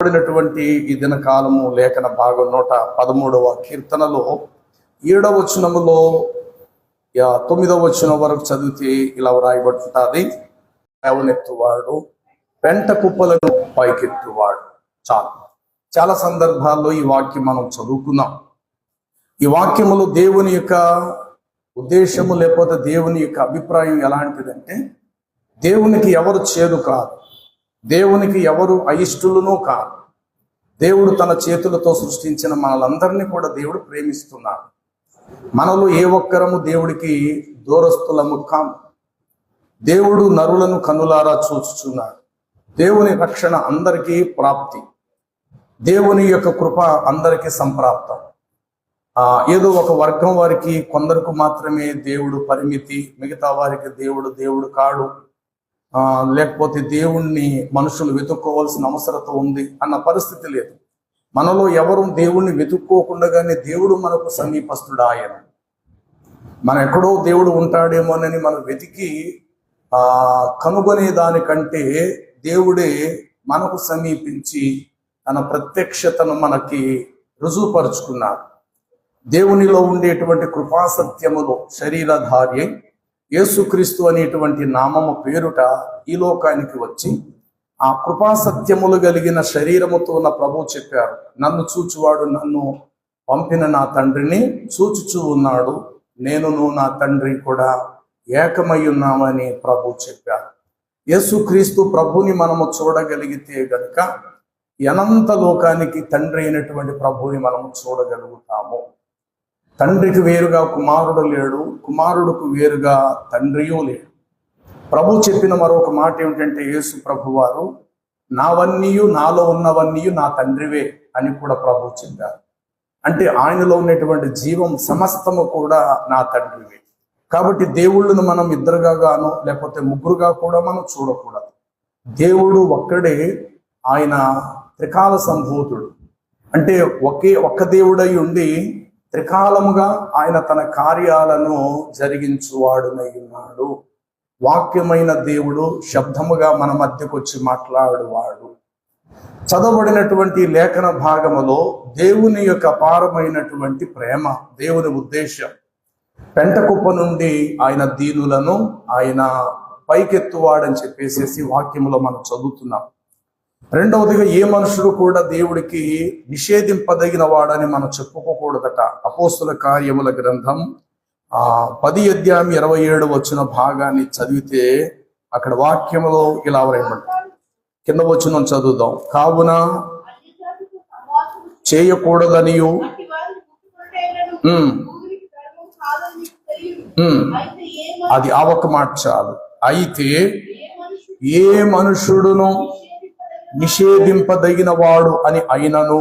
పడినటువంటి ఈ దిన కాలము లేఖన భాగం 113వ కీర్తనలో 7వ వచనములో 9వ వచనం వరకు చదివితే ఇలా వ్రాయబడుతుంది. లేవనెత్తువాడు పెంట కుప్పలను పైకెత్తువాడు. చాలా సందర్భాల్లో ఈ వాక్యం మనం చదువుకున్నాం. ఈ వాక్యములో దేవుని యొక్క ఉద్దేశము లేకపోతే దేవుని యొక్క అభిప్రాయం ఎలాంటిదంటే, దేవునికి ఎవరు చేదు కాదు, దేవునికి ఎవరు అయిష్టులను కాదు. దేవుడు తన చేతులతో సృష్టించిన మనలందరినీ కూడా దేవుడు ప్రేమిస్తున్నాడు. మనలో ఏ ఒక్కరము దేవుడికి దూరస్తులము కాము. దేవుడు నరులను కనులారా చూచుచున్నాడు. దేవుని రక్షణ అందరికీ ప్రాప్తి, దేవుని యొక్క కృప అందరికీ సంప్రాప్తం. ఏదో ఒక వర్గం వారికి, కొందరికి మాత్రమే దేవుడు పరిమితి, మిగతా వారికి దేవుడు కాడు, లేకపోతే దేవుణ్ణి మనుషులు వెతుక్కోవాల్సిన అవసరత ఉంది అన్న పరిస్థితి లేదు. మనలో ఎవరు దేవుణ్ణి వెతుక్కోకుండానే దేవుడు మనకు సమీపస్తుడు. ఆయన మనం ఎక్కడో దేవుడు ఉంటాడేమోనని మనం వెతికి కనుగొనే దానికంటే దేవుడే మనకు సమీపించి తన ప్రత్యక్షతను మనకి రుజువుపరుచుకున్నాడు. దేవునిలో ఉండేటువంటి కృపాసత్యములు శరీరధార్య యేసుక్రీస్తు అనేటువంటి నామము పేరుట ఈ లోకానికి వచ్చి ఆ కృపాసత్యములు కలిగిన శరీరముతో ఉన్న ప్రభువు చెప్పారు, నన్ను చూచువాడు నన్ను పంపిన నా తండ్రిని చూచుచూ ఉన్నాడు, నేనును నా తండ్రి కూడా ఏకమై ఉన్నామని ప్రభు చెప్పారు. యేసుక్రీస్తు ప్రభుని మనము చూడగలిగితే గనుక అనంత లోకానికి తండ్రి అయినటువంటి ప్రభుని మనము చూడగలుగుతాము. తండ్రికి వేరుగా కుమారుడు లేడు, కుమారుడుకు వేరుగా తండ్రియూ లేడు. ప్రభు చెప్పిన మరొక మాట ఏమిటంటే, యేసు ప్రభు వారు నావన్నీయు నాలో ఉన్నవన్నీయు నా తండ్రివే అని కూడా ప్రభు చెప్పారు. అంటే ఆయనలో ఉన్నటువంటి జీవం సమస్తము కూడా నా తండ్రివే. కాబట్టి దేవుళ్ళను మనం ఇద్దరుగా గాను లేకపోతే ముగ్గురుగా కూడా మనం చూడకూడదు. దేవుడు ఒక్కడే, ఆయన త్రికాల సంభూతుడు. అంటే ఒక్క దేవుడై ఉండి త్రికాలముగా ఆయన తన కార్యాలను జరిగించువాడునై ఉన్నాడు. వాక్యమైన దేవుడు శబ్దముగా మన మధ్యకు వచ్చి మాట్లాడువాడు. చదవబడినటువంటి లేఖన భాగములో దేవుని యొక్క అపారమైనటువంటి ప్రేమ, దేవుని ఉద్దేశం, పెంటకుప్ప నుండి ఆయన దీనులను ఆయన పైకెత్తువాడని చెప్పేసి వాక్యములో మనం చదువుతున్నాం. రెండవదిగా, ఏ మనుషుడు కూడా దేవుడికి నిషేధింపదగిన వాడని మనం చెప్పుకోకూడదట. అపోస్తుల కార్యముల గ్రంథం 10:27 భాగాన్ని చదివితే అక్కడ వాక్యములో ఇలా వ్రాయబడ్డారు. కింద వచనం చదువుదాం. కావున చేయకూడదనియు అది ఆ ఒక్క మాట చాలు. అయితే ఏ మనుషుడును నిషేధింపదగిన వాడు అని అయినను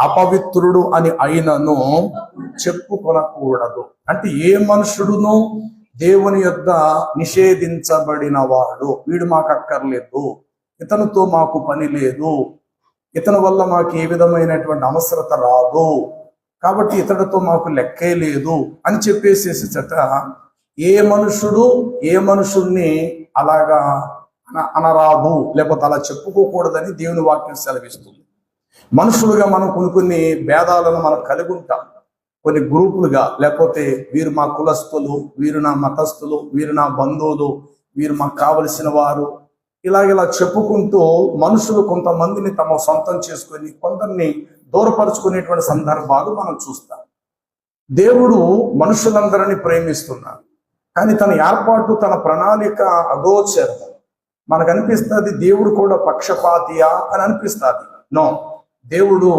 అపవిత్రుడు అని అయినను చెప్పుకొనకూడదు. అంటే ఏ మనుషుడును దేవుని యొద్ద నిషేధించబడిన వాడు, వీడు మాకు అక్కర్లేదు, ఇతనితో మాకు పని లేదు, ఇతని వల్ల మాకు ఏ విధమైనటువంటి అవసరత రాదు, కాబట్టి ఇతడితో మాకు లెక్కే లేదు అని చెప్పేసేసి ఏ మనుషుడు ఏ మనుషుణ్ణి అలాగా అనరాదు, లేకపోతే అలా చెప్పుకోకూడదని దేవుని వాక్యం సెలవిస్తుంది. మనుషులుగా మనం కొన్ని భేదాలను మనం కలిగి ఉంటాం, కొన్ని గ్రూపులుగా, లేకపోతే వీరు మా కులస్తులు, వీరు నా మతస్థులు, వీరు నా బంధువులు, వీరు మాకు కావలసిన వారు, ఇలా చెప్పుకుంటూ మనుషులు కొంతమందిని తమ సొంతం చేసుకొని కొందరిని దూరపరుచుకునేటువంటి సందర్భాలు మనం చూస్తాం. దేవుడు మనుషులందరినీ ప్రేమిస్తున్నాడు, కానీ తన ఏర్పాటు, తన ప్రణాళిక అగోచరం. మనకు అనిపిస్తుంది దేవుడు కూడా పక్షపాతియా అని అనిపిస్తుంది. నో, దేవుడు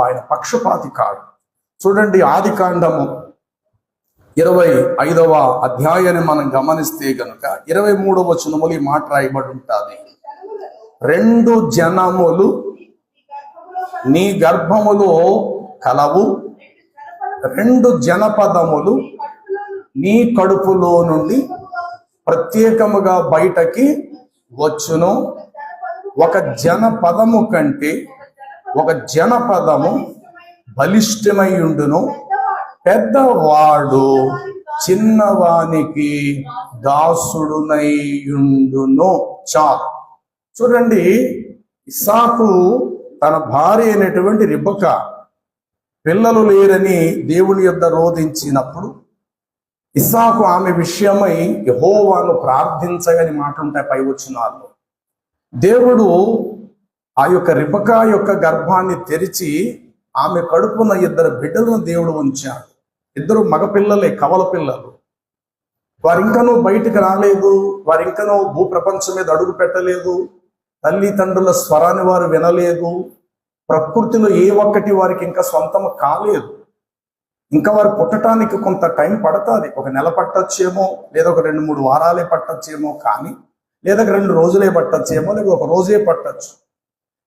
ఆయన పక్షపాతి కాదు. చూడండి, ఆదికాండము 25వ అధ్యాయాన్ని మనం గమనిస్తే గనుక 23వ వచనములు ఈ మాట రాయబడి ఉంటుంది. 2 జనములు నీ గర్భములో కలవు, 2 జనపదములు నీ కడుపులో నుండి ప్రత్యేకముగా బయటకి వచ్చును. ఒక జనపదము కంటే ఒక జనపదము బలిష్టమై ఉండును, పెద్దవాడు చిన్నవానికి దాసుడునై ఉండును. చాలు. చూడండి, ఇస్సాకు తన భార్య అయినటువంటి రిబకా పిల్లలు లేరని దేవుని యొద్ద రోధించినప్పుడు ఇస్సాకు ఆమె విషయమై యెహోవాను ప్రార్థించగని మాట ఉంటాయి పై వచనాల్లో. దేవుడు ఆ యొక్క రిబకా యొక్క గర్భాన్ని తెరిచి ఆమె కడుపున 2 బిడ్డలను దేవుడు ఉంచాడు. 2 మగపిల్లలే, కవల పిల్లలు. వారింకనూ బయటికి రాలేదు, వారింకనూ భూప్రపంచం మీద అడుగు పెట్టలేదు, తల్లిదండ్రుల స్వరాన్ని వారు వినలేదు, ప్రకృతిలో ఏ ఒక్కటి వారికి ఇంకా సొంతం కాలేదు. ఇంకా వారు పుట్టడానికి కొంత టైం పడుతుంది. 1 నెల పట్టొచ్చేమో, లేదా ఒక 2-3 వారాలే పట్టొచ్చేమో, కానీ లేదా 2 రోజులే పట్టొచ్చేమో, లేదా 1 రోజే పట్టొచ్చు.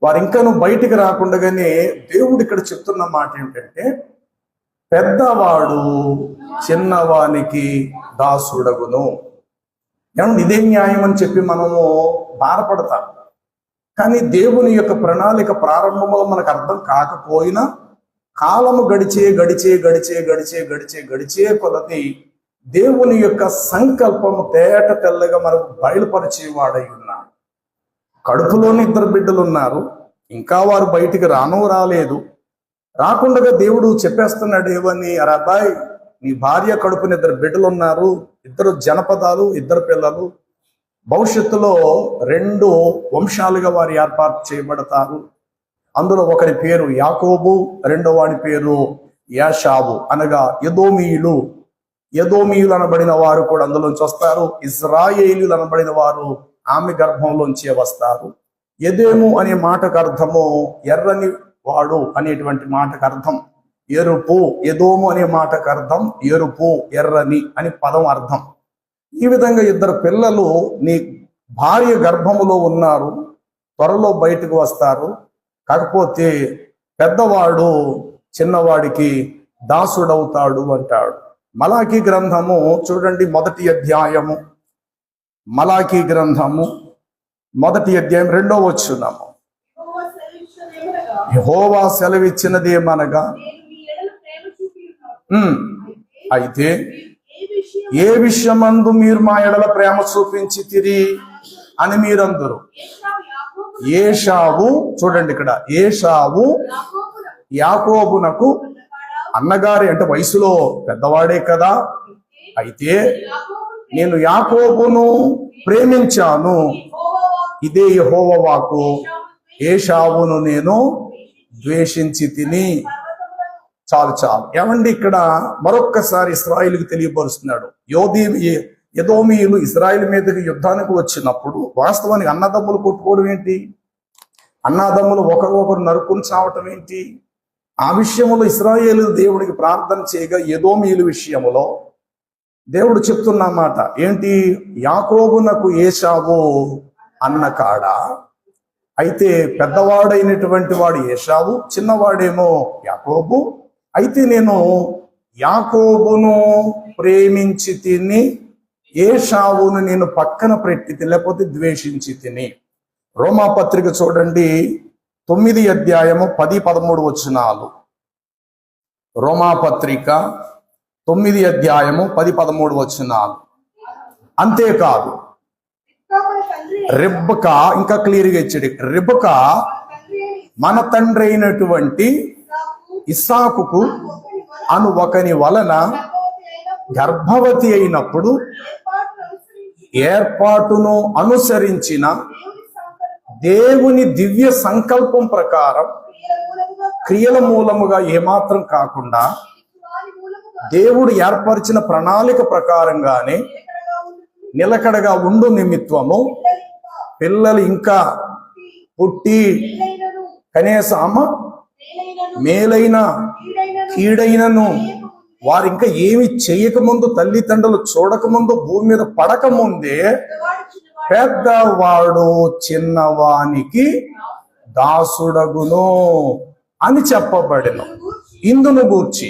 వారు ఇంకాను బయటికి రాకుండానే దేవుడు ఇక్కడ చెప్తున్న మాట ఏంటంటే, పెద్దవాడు చిన్నవానికి దాసుడగును. ఏమంటే ఇదే న్యాయం అని చెప్పి మనము బాధపడతాం. కానీ దేవుని యొక్క ప్రణాళిక ప్రారంభంలో మనకు అర్థం కాకపోయినా కాలము గడిచే గడిచే గడిచే గడిచే గడిచే గడిచే కొలది దేవుని యొక్క సంకల్పము తేట తెల్లగా మనకు బయలుపరిచేవాడై ఉన్నాడు. కడుపులోని 2 బిడ్డలు ఉన్నారు, ఇంకా వారు బయటికి రాలేదు. రాకుండా దేవుడు చెప్పేస్తున్నాడు ఏమని, అరే అబ్బాయి, నీ భార్య కడుపుని 2 బిడ్డలు ఉన్నారు, 2 జనపదాలు, 2 పిల్లలు. భవిష్యత్తులో 2 వంశాలుగా వారు ఏర్పాటు చేయబడతారు. అందులో ఒకరి పేరు యాకోబు, రెండో వాడి పేరు యాషావు, అనగా ఎదోమీయులు. ఎదోమీయులు అనబడిన వారు కూడా అందులోంచి వస్తారు. ఇజ్రాయేలీలు అనబడిన వారు ఆమె గర్భంలోంచే వస్తారు. ఎదేము అనే మాటకు అర్థము ఎర్రని వాడు అనేటువంటి మాటకు అర్థం ఎరుపు. ఎదోము అనే మాటకు అర్థం ఎరుపు, ఎర్రని అని పదం అర్థం. ఈ విధంగా 2 పిల్లలు నీ భార్య గర్భములో ఉన్నారు, త్వరలో బయటకు వస్తారు. కాకపోతే పెద్దవాడు చిన్నవాడికి దాసుడవుతాడు అంటాడు. మలాకీ గ్రంథము చూడండి, 1వ అధ్యాయము. మలాకీ గ్రంథము 1వ అధ్యాయం 2వ వచనము. యెహోవా సెలవిచ్చినదేమనగా, అయితే ఏ విషయమందు మీరు మా ఎడల ప్రేమ చూపించితిరి అని మీరందరూ. ఏషావు, చూడండి ఇక్కడ, ఏషావు యాకోబునకు అన్నగారి, అంటే వయసులో పెద్దవాడే కదా, అయితే నేను యాకోబును ప్రేమించాను, ఇదే యెహోవా వాక్కు, ఏషావును నేను ద్వేషించి తిని. చాలు. ఏమండి, ఇక్కడ మరొక్కసారి ఇశ్రాయేలుకి తెలియపరుస్తున్నాడు. ఎదోమీయులు ఇశ్రాయేలు మీదకి యుద్ధానికి వచ్చినప్పుడు వాస్తవానికి అన్నదమ్ములు కొట్టుకోవడం ఏంటి, అన్నదమ్ములు ఒకరు నరుకుని చావటం ఏంటి? ఆ విషయంలో ఇశ్రాయేలు దేవుడికి ప్రార్థన చేయగా ఎదోమీయుల విషయంలో దేవుడు చెప్తున్న మాట ఏంటి, యాకోబునకు ఏశావు అన్న కాడ, అయితే పెద్దవాడైనటువంటి వాడు ఏశావు, చిన్నవాడేమో యాకోబు. అయితే నేను యాకోబును ప్రేమించి తిని, ఏశావును నేను పక్కన పెట్టి లేకపోతే ద్వేషించి తిని. రోమాపత్రిక చూడండి, 9వ అధ్యాయము 10-13 వచనాలు. రోమాపత్రిక 9వ అధ్యాయము 10-13 వచనాలు. అంతేకాదు, రిబ్కా ఇంకా క్లియర్గా ఇచ్చాడు. రిబ్కా మన తండ్రి అయినటువంటి ఇస్సాకుకు అను ఒకని వలన గర్భవతి అయినప్పుడు ఏర్పాటును అనుసరించిన దేవుని దివ్య సంకల్పం ప్రకారం క్రియల మూలముగా ఏమాత్రం కాకుండా దేవుడు ఏర్పరిచిన ప్రణాళిక ప్రకారంగానే నిలకడగా ఉండు నిమిత్తము పిల్లలు ఇంకా పుట్టి కనీసం మేలైన కీడైనను వారు ఇంకా ఏమి చేయకముందు, తల్లిదండ్రులు చూడకముందు, భూమి మీద పడకముందే పెద్దవాడు చిన్నవానికి దాసుడగును అని చెప్పబడెను. ఇందును గూర్చి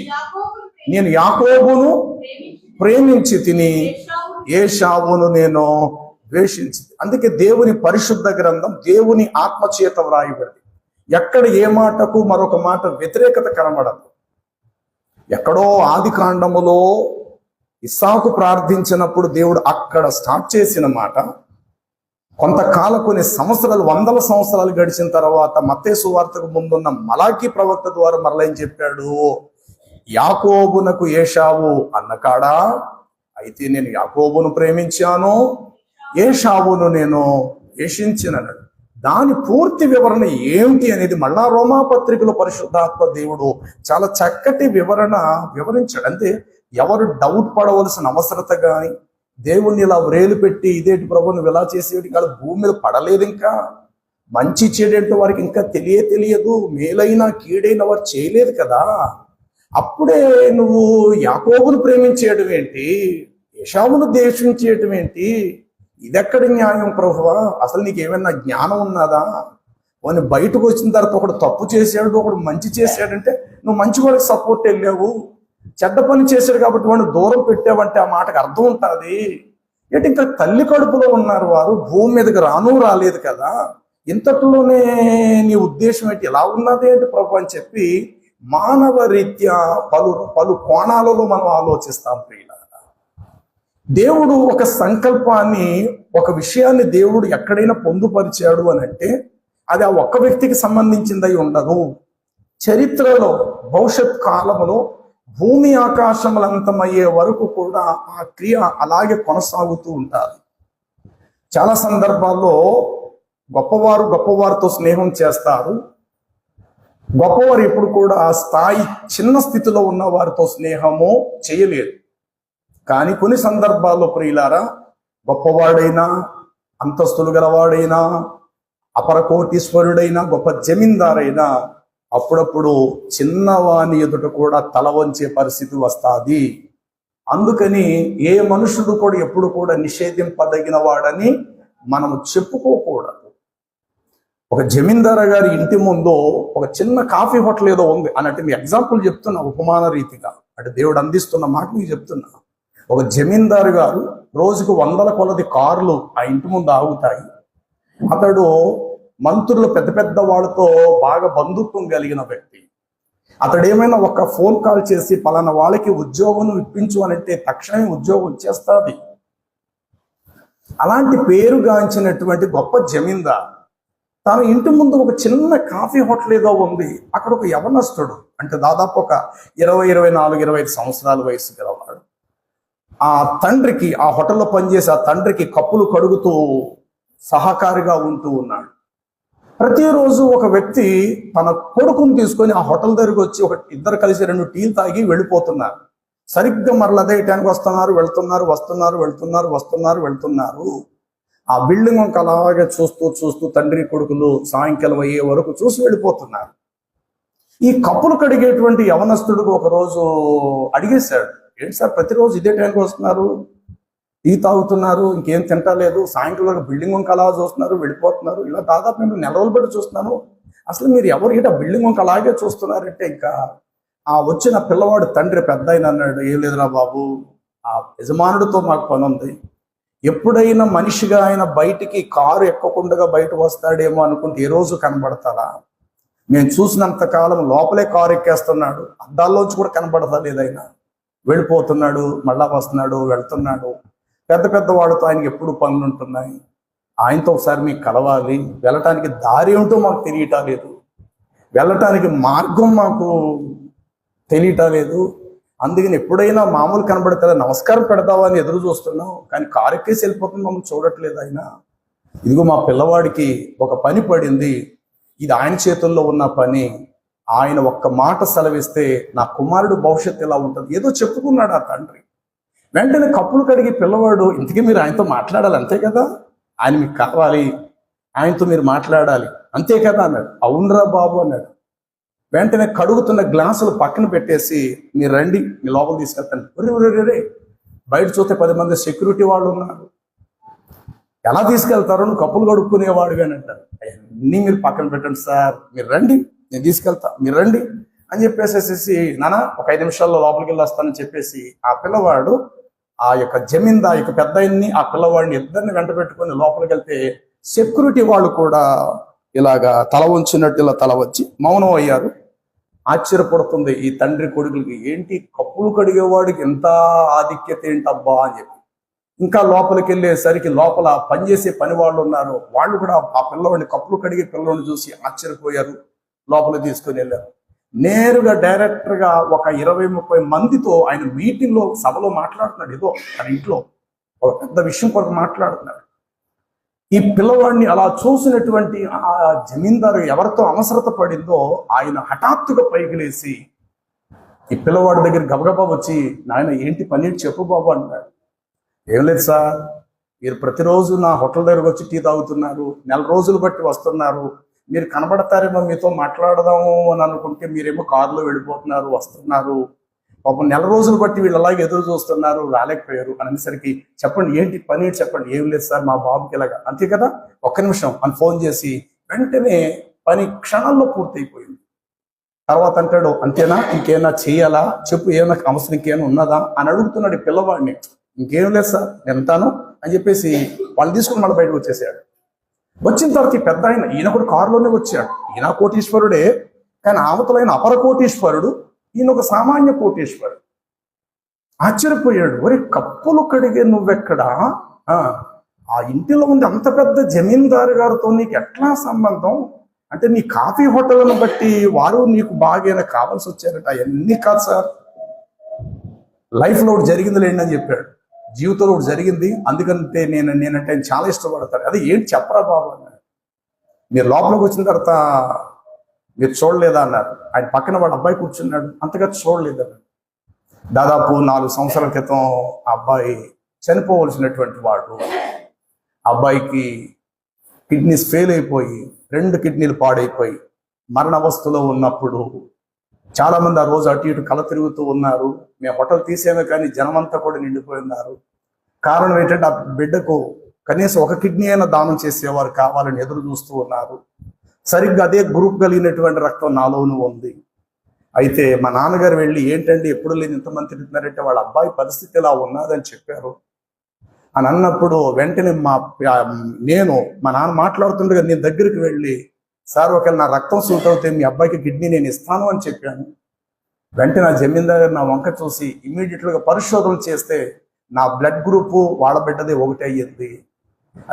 నేను యాకోబును ప్రేమించి తిని, ఏశావును నేను ద్వేషించి. అందుకే దేవుని పరిశుద్ధ గ్రంథం దేవుని ఆత్మచేత వ్రాయబడింది. ఎక్కడ ఏ మాటకు మరొక మాట వ్యతిరేకత కనబడదు. ఎక్కడో ఆది కాండములో ఇస్సాకు ప్రార్థించినప్పుడు దేవుడు అక్కడ స్టార్ట్ చేసిన మాట కొన్ని సంవత్సరాలు, వందల సంవత్సరాలు గడిచిన తర్వాత మత్తయి సువార్తకు ముందున్న మలాకి ప్రవక్త ద్వారా మరలా ఏం చెప్పాడు? యాకోబునకు ఏశావు అన్నకాడా, అయితే నేను యాకోబును ప్రేమించాను, ఏశావును నేను ద్వేషించినన్నాడు. దాని పూర్తి వివరణ ఏమిటి అనేది మళ్ళా రోమాపత్రికలో పరిశుద్ధాత్మ దేవుడు చాలా చక్కటి వివరించాడు. అంటే ఎవరు డౌట్ పడవలసిన అవసరత కానీ, దేవుణ్ణి ఇలా వ్రేలు పెట్టి ఇదేంటి ప్రభు నువ్వు ఇలా చేసేటి కాదు, భూమి మీద పడలేదు, ఇంకా మంచి చెడేంటో వారికి ఇంకా తెలియదు, మేలైనా కీడైన వారు చేయలేదు కదా, అప్పుడే నువ్వు యాకోబును ప్రేమించేయడం ఏంటి, ఏశావును ద్వేషించేయటం ఏంటి? ఇదెక్కడి న్యాయం ప్రభువా? అసలు నీకు ఏమైనా జ్ఞానం ఉన్నదా? వాడిని బయటకు వచ్చిన తర్వాత ఒకడు తప్పు చేశాడు, ఒకడు మంచి చేశాడంటే నువ్వు మంచి వాడికి సపోర్ట్ వెళ్ళావు, చెడ్డ పని చేశాడు కాబట్టి వాడిని దూరం పెట్టావంటే ఆ మాటకు అర్థం ఉంటుంది. ఏంటి ఇంకా తల్లి కడుపులో ఉన్నారు వారు, భూమి మీదకి రాలేదు కదా, ఇంతట్లోనే నీ ఉద్దేశం ఏంటి, ఎలా ఉన్నది ఏంటి ప్రభు అని చెప్పి మానవ రీత్యా పలు కోణాలలో మనం ఆలోచిస్తాం. ప్రియులారా, దేవుడు ఒక సంకల్పాన్ని, ఒక విషయాన్ని దేవుడు ఎక్కడైనా పొందుపరిచాడు అని అంటే అది ఆ ఒక్క వ్యక్తికి సంబంధించిందై ఉండదు. చరిత్రలో, భవిష్యత్ కాలంలో భూమి ఆకాశములు అంతమయ్యే వరకు కూడా ఆ క్రియ అలాగే కొనసాగుతూ ఉంటుంది. చాలా సందర్భాల్లో గొప్పవారితో స్నేహం చేస్తారు. గొప్పవారు ఎప్పుడు కూడా ఆ స్థాయి చిన్న స్థితిలో ఉన్న వారితో స్నేహము చేయలేరు. కానీ కొన్ని సందర్భాల్లో ప్రియులారా, గొప్పవాడైనా, అంతస్తులు గలవాడైనా, అపరకోటీశ్వరుడైనా, గొప్ప జమీందారైనా అప్పుడప్పుడు చిన్నవాని ఎదుట కూడా తల వంచే పరిస్థితి వస్తుంది. అందుకని ఏ మనుషుడు కూడా ఎప్పుడు కూడా నిషేధింపదగిన వాడని మనము చెప్పుకోకూడదు. ఒక జమీందారు గారి ఇంటి ముందు ఒక చిన్న కాఫీ హోటల్ ఏదో ఉంది అన్నట్టు మీ ఎగ్జాంపుల్ చెప్తున్నా, ఉపమాన రీతిగా, అంటే దేవుడు అందిస్తున్న మాట మీకు చెప్తున్నా. ఒక జమీందారు గారు రోజుకు 100 కొలది కార్లు ఆ ఇంటి ముందు ఆగుతాయి. అతడు మంత్రులు, పెద్ద పెద్ద వాళ్ళతో బాగా బంధుత్వం కలిగిన వ్యక్తి. అతడు ఏమైనా ఒక ఫోన్ కాల్ చేసి పలానా వాళ్ళకి ఉద్యోగం ఇప్పించు అనంటే తక్షణమే ఉద్యోగం వచ్చేస్తుంది. అలాంటి పేరుగాంచినటువంటి గొప్ప జమీందార్ తన ఇంటి ముందు ఒక చిన్న కాఫీ హోటల్ ఏదో ఉంది. అక్కడ ఒక యవనస్తుడు, అంటే దాదాపు ఒక 20, 24, 25 సంవత్సరాల వయసు గలవాడు. ఆ తండ్రికి, ఆ హోటల్లో పనిచేసే ఆ తండ్రికి కప్పులు కడుగుతూ సహకారిగా ఉంటూ ఉన్నాడు. ప్రతిరోజు ఒక వ్యక్తి తన కొడుకుని తీసుకొని ఆ హోటల్ దగ్గరికి వచ్చి ఇద్దరు కలిసి 2 టీలు తాగి వెళ్ళిపోతున్నారు. సరిగ్గా మరలా అదే టైంకి వెళ్తున్నారు. ఆ బిల్డింగ్ వంక అలాగే చూస్తూ తండ్రి కొడుకులు సాయంకాలం అయ్యే వరకు చూసి వెళ్ళిపోతున్నారు. ఈ కప్పులు కడిగేటువంటి యవనస్తుడికి ఒకరోజు అడిగేశాడు, ఏంటి సార్ ప్రతిరోజు ఇదే టైంకి వస్తున్నారు, టీ తాగుతున్నారు, ఇంకేం తింటలేదు, సాయంకాలం బిల్డింగ్ వంక అలా చూస్తున్నారు, వెళ్ళిపోతున్నారు, ఇలా దాదాపు నేను 4 రోజులు బట్టి చూస్తున్నాను, అసలు మీరు ఎవరు ఇట బిల్డింగ్ వంక అలాగే చూస్తున్నారంటే, ఇంకా ఆ వచ్చిన పిల్లవాడు తండ్రి పెద్ద ఆయన అన్నాడు, ఏం లేదురా బాబు, ఆ యజమానుడితో మాకు పని ఉంది, ఎప్పుడైనా మనిషిగా ఆయన బయటికి కారు ఎక్కకుండా బయటకు వస్తాడేమో అనుకుంటే ఏ రోజు కనబడతాడా? మేము చూసినంత కాలం లోపలే కారు ఎక్కేస్తున్నాడు, అద్దాల్లోంచి కూడా కనబడతా లేదైనా, వెళ్ళిపోతున్నాడు, మళ్ళా వస్తున్నాడు, వెళ్తున్నాడు. పెద్ద వాడితో ఆయనకి ఎప్పుడు పనులు ఉంటున్నాయి, ఆయనతో ఒకసారి మీకు కలవాలి, వెళ్ళటానికి దారి ఏమిటో మాకు తెలియటం లేదు, వెళ్ళటానికి మార్గం మాకు తెలియటం లేదు, అందుకని ఎప్పుడైనా మామూలు కనబడతారా నమస్కారం పెడతావా అని ఎదురు చూస్తున్నాం, కానీ కారు ఎక్కేసి వెళ్ళిపోతుంది, మమ్మల్ని చూడట్లేదు ఆయన. ఇదిగో మా పిల్లవాడికి ఒక పని పడింది, ఇది ఆయన చేతుల్లో ఉన్న పని, ఆయన ఒక్క మాట సెలవిస్తే నా కుమారుడు భవిష్యత్తు ఎలా ఉంటుంది, ఏదో చెప్పుకున్నాడు ఆ తండ్రి. వెంటనే కప్పులు కడిగి పిల్లవాడు, ఇంతకీ మీరు ఆయనతో మాట్లాడాలి అంతే కదా, ఆయన మీకు కావాలి, ఆయనతో మీరు మాట్లాడాలి అంతే కదా అన్నాడు. అవునరా బాబు అన్నాడు. వెంటనే కడుగుతున్న గ్లాసులు పక్కన పెట్టేసి, మీరు రండి, మీ లోపల తీసుకెళ్తాను. రే బయట చూస్తే 10 మంది సెక్యూరిటీ వాళ్ళు ఉన్నారు, ఎలా తీసుకెళ్తారో, నువ్వు కప్పులు కడుక్కునేవాడు కానీ అంటారు. అన్నీ మీరు పక్కన పెట్టండి సార్, మీరు రండి, నేను తీసుకెళ్తా, మీరు రండి అని చెప్పేసేసి, నాన్న ఒక 5 నిమిషాల్లో లోపలికి వెళ్ళి వస్తానని చెప్పేసి ఆ పిల్లవాడు ఆ యొక్క జమీందార్ యొక్క పెద్ద ఆయన్ని, ఆ పిల్లవాడిని ఇద్దరిని వెంట పెట్టుకొని లోపలికి వెళ్తే సెక్యూరిటీ వాళ్ళు కూడా ఇలాగా తల వంచినట్టు ఇలా తల వచ్చి మౌనం అయ్యారు. ఆశ్చర్యపడుతుంది ఈ తండ్రి కొడుకులకి, ఏంటి కప్పులు కడిగేవాడికి ఎంత ఆధిక్యత ఏంటబ్బా అని చెప్పి. ఇంకా లోపలికి వెళ్ళేసరికి లోపల పనిచేసే పని వాళ్ళు ఉన్నారు. వాళ్ళు కూడా ఆ పిల్లవాడిని, కప్పులు కడిగే పిల్లవాడిని చూసి ఆశ్చర్యపోయారు. లోపలికి తీసుకుని వెళ్ళారు. నేరుగా డైరెక్టర్గా ఒక 20-30 మందితో ఆయన మీటింగ్లో, సభలో మాట్లాడుతున్నాడు. ఏదో తన ఇంట్లో ఒక పెద్ద విషయం కొరకు మాట్లాడుతున్నాడు. ఈ పిల్లవాడిని అలా చూసినటువంటి ఆ జమీందారు ఎవరితో అవసరత పడిందో ఆయన హఠాత్తుగా పైకి లేచి ఈ పిల్లవాడి దగ్గర గబగబా వచ్చి, నాయన ఏంటి పని చెప్పు బాబు అన్నాడు. ఏం లేదు సార్, మీరు ప్రతిరోజు నా హోటల్ దగ్గరకు వచ్చి టీ తాగుతున్నారు, నెల రోజులు బట్టి వస్తున్నారు, మీరు కనబడతారేమో, మీతో మాట్లాడదాము అని అనుకుంటే మీరేమో కారులో వెళ్ళిపోతున్నారు, వస్తున్నారు, పాపం నెల రోజులు బట్టి వీళ్ళు అలాగే ఎదురు చూస్తున్నారు, రాలేకపోయారు అనేసరికి చెప్పండి ఏంటి పని చెప్పండి. ఏం లేదు సార్, మా బాబుకి ఇలాగా. అంతే కదా, ఒక్క నిమిషం అని ఫోన్ చేసి వెంటనే పని క్షణాల్లో పూర్తయిపోయింది. తర్వాత అంటాడు, అంతేనా, ఇంకేమైనా చేయాలా చెప్పు, ఏమైనా అవసరం ఇంకేమైనా ఉన్నదా అని అడుగుతున్నాడు ఈ పిల్లవాడిని. ఇంకేం లేదు సార్, నేను ఉంటాను అని చెప్పేసి వాళ్ళు తీసుకుని మళ్ళీ బయటకు వచ్చేసాడు. వచ్చిన తర్వాత ఈ పెద్ద ఆయన, ఈయన కూడా కారులోనే వచ్చాడు. ఈయన కోటీశ్వరుడే, కానీ అవతలైన అపర కోటీశ్వరుడు, ఈయన ఒక సామాన్య కోటీశ్వరుడు. ఆశ్చర్యపోయాడు. ఒరే కప్పులు కడిగే నువ్వెక్కడా, ఆ ఇంటిలో ఉంది అంత పెద్ద జమీందారు గారితో నీకు ఎట్లా సంబంధం? అంటే నీ కాఫీ హోటల్ను బట్టి వారు నీకు బాగా కావాల్సి వచ్చారట. అవన్నీ కాదు సార్, లైఫ్లో ఒకటి జరిగింది లేండి అని చెప్పాడు. జీవితంలో ఒకటి జరిగింది, అందుకంటే నేనంటే ఆయన చాలా ఇష్టపడతాడు. అదే ఏంటి చెప్పరా బాబు అన్నాడు. మీరు లోపలికి వచ్చిన తర్వాత మీరు చూడలేదా అన్నారు. ఆయన పక్కన వాడు అబ్బాయి కూర్చున్నాడు, అంతగా చూడలేదు అన్నాడు. దాదాపు 4 సంవత్సరాల క్రితం ఆ అబ్బాయి చనిపోవలసినటువంటి వాడు. అబ్బాయికి కిడ్నీస్ ఫెయిల్ అయిపోయి 2 కిడ్నీలు పాడైపోయి మరణావస్థలో ఉన్నప్పుడు చాలామంది ఆ రోజు అటు ఇటు కల తిరుగుతూ ఉన్నారు. మేము హోటల్ తీసేమే కానీ జనమంతా కూడా నిండిపోయి ఉన్నారు. కారణం ఏంటంటే ఆ బిడ్డకు కనీసం 1 కిడ్నీ అయినా దానం చేసేవారు కావాలని ఎదురు చూస్తూ ఉన్నారు. సరిగ్గా అదే గ్రూప్ కలిగినటువంటి రక్తం నాలోనూ ఉంది. అయితే మా నాన్నగారు వెళ్ళి, ఏంటంటే ఎప్పుడు లేని ఇంతమంది తిరుగుతున్నారంటే వాళ్ళ అబ్బాయి పరిస్థితి ఇలా ఉన్నదని చెప్పారు అని అన్నప్పుడు వెంటనే మా నాన్న మాట్లాడుతుండగా నేను దగ్గరికి వెళ్ళి, సార్ ఒకవేళ నా రక్తం సూట్ అవుతే మీ అబ్బాయికి కిడ్నీ నేను ఇస్తాను అని చెప్పాను. వెంటనే నా జమీందారు నా వంక చూసి ఇమీడియట్గా పరిశోధన చేస్తే నా బ్లడ్ గ్రూపు వాళ్ళ బిడ్డది ఒకటి అయ్యింది.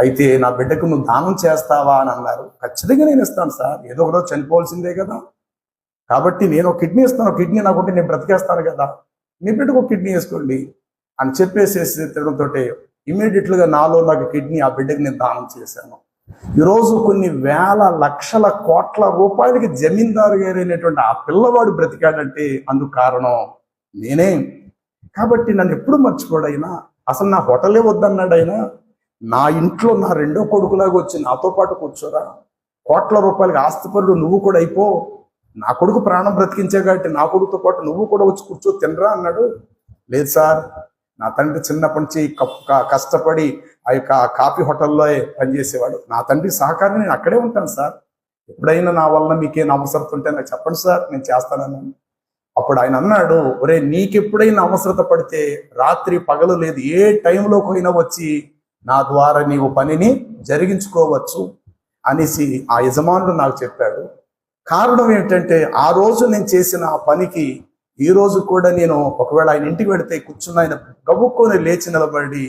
అయితే నా బిడ్డకు నువ్వు దానం చేస్తావా అని అన్నారు. ఖచ్చితంగా నేను ఇస్తాను సార్, ఏదో ఒకటో చనిపోవాల్సిందే కదా, కాబట్టి నేను ఒక కిడ్నీ ఇస్తాను, కిడ్నీ నాకుంటే నేను బ్రతికేస్తాను కదా, మీ బిడ్డకు ఒక కిడ్నీ వేసుకోండి అని చెప్పేసేసి తినడంతో ఇమీడియట్లుగా నాలో నాకు కిడ్నీ ఆ బిడ్డకి నేను దానం చేశాను. ఈరోజు కొన్ని వేల లక్షల కోట్ల రూపాయలకి జమీందారు గారైనటువంటి ఆ పిల్లవాడు బ్రతికాడంటే అందుకు కారణం నేనే. కాబట్టి నన్ను ఎప్పుడు మర్చిపోడైనా, అసలు నా హోటలే వద్దన్నాడైనా, నా ఇంట్లో నా 2వ కొడుకులాగా వచ్చి నాతో పాటు కూర్చోరా, కోట్ల రూపాయలకి ఆస్తిపరుడు నువ్వు కూడా అయిపో, నా కొడుకు ప్రాణం బ్రతికించే కాబట్టి నా కొడుకుతో పాటు నువ్వు కూడా వచ్చి కూర్చో తినరా అన్నాడు. లేదు సార్, నా తండ్రి చిన్నప్పటి నుంచి కష్టపడి ఆ యొక్క కాఫీ హోటల్లో పనిచేసేవాడు, నా తండ్రి సహకారం నేను అక్కడే ఉంటాను సార్, ఎప్పుడైనా నా వల్ల మీకేం అవసరత ఉంటే నాకు చెప్పండి సార్, నేను చేస్తానని. అప్పుడు ఆయన అన్నాడు, ఒరే నీకెప్పుడైనా అవసరత పడితే రాత్రి పగలు లేదు, ఏ టైంలోకి అయినా వచ్చి నా ద్వారా నీవు పనిని జరిగించుకోవచ్చు అనేసి ఆ యజమానుడు నాకు చెప్పాడు. కారణం ఏంటంటే ఆ రోజు నేను చేసిన ఆ పనికి ఈ రోజు కూడా నేను ఒకవేళ ఆయన ఇంటికి వెళితే కూర్చున్న ఆయన గబుక్కొని లేచి నిలబడి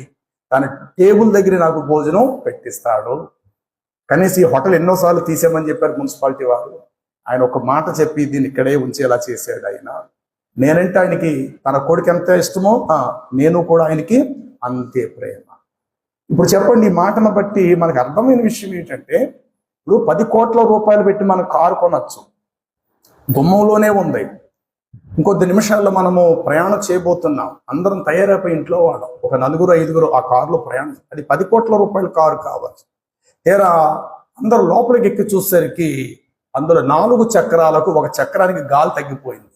తన టేబుల్ దగ్గర నాకు భోజనం పెట్టిస్తాడు. కనీసం ఈ హోటల్ ఎన్నోసార్లు తీసేమని చెప్పారు మున్సిపాలిటీ వారు, ఆయన ఒక మాట చెప్పి దీన్ని ఇక్కడే ఉంచేలా చేశాడు ఆయన. నేనంటే ఆయనకి తన కొడుకు ఎంత ఇష్టమో నేను కూడా ఆయనకి అంతే ప్రేమ. ఇప్పుడు చెప్పండి, ఈ మాటను బట్టి మనకు అర్థమైన విషయం ఏంటంటే, ఇప్పుడు 10 కోట్ల రూపాయలు పెట్టి మనం కారు కొనచ్చు, గుమ్మంలోనే ఉంది, ఇంకొద్ది నిమిషాల్లో మనము ప్రయాణం చేయబోతున్నాం, అందరం తయారైపోయి ఇంట్లో వాళ్ళం, ఒక 4-5 ఆ కారులో ప్రయాణం, అది 10 కోట్ల రూపాయల కారు కావచ్చు. తీరా అందరూ లోపలికి ఎక్కి చూసేసరికి అందులో 4 చక్రాలకు 1 చక్రానికి గాలి తగ్గిపోయింది.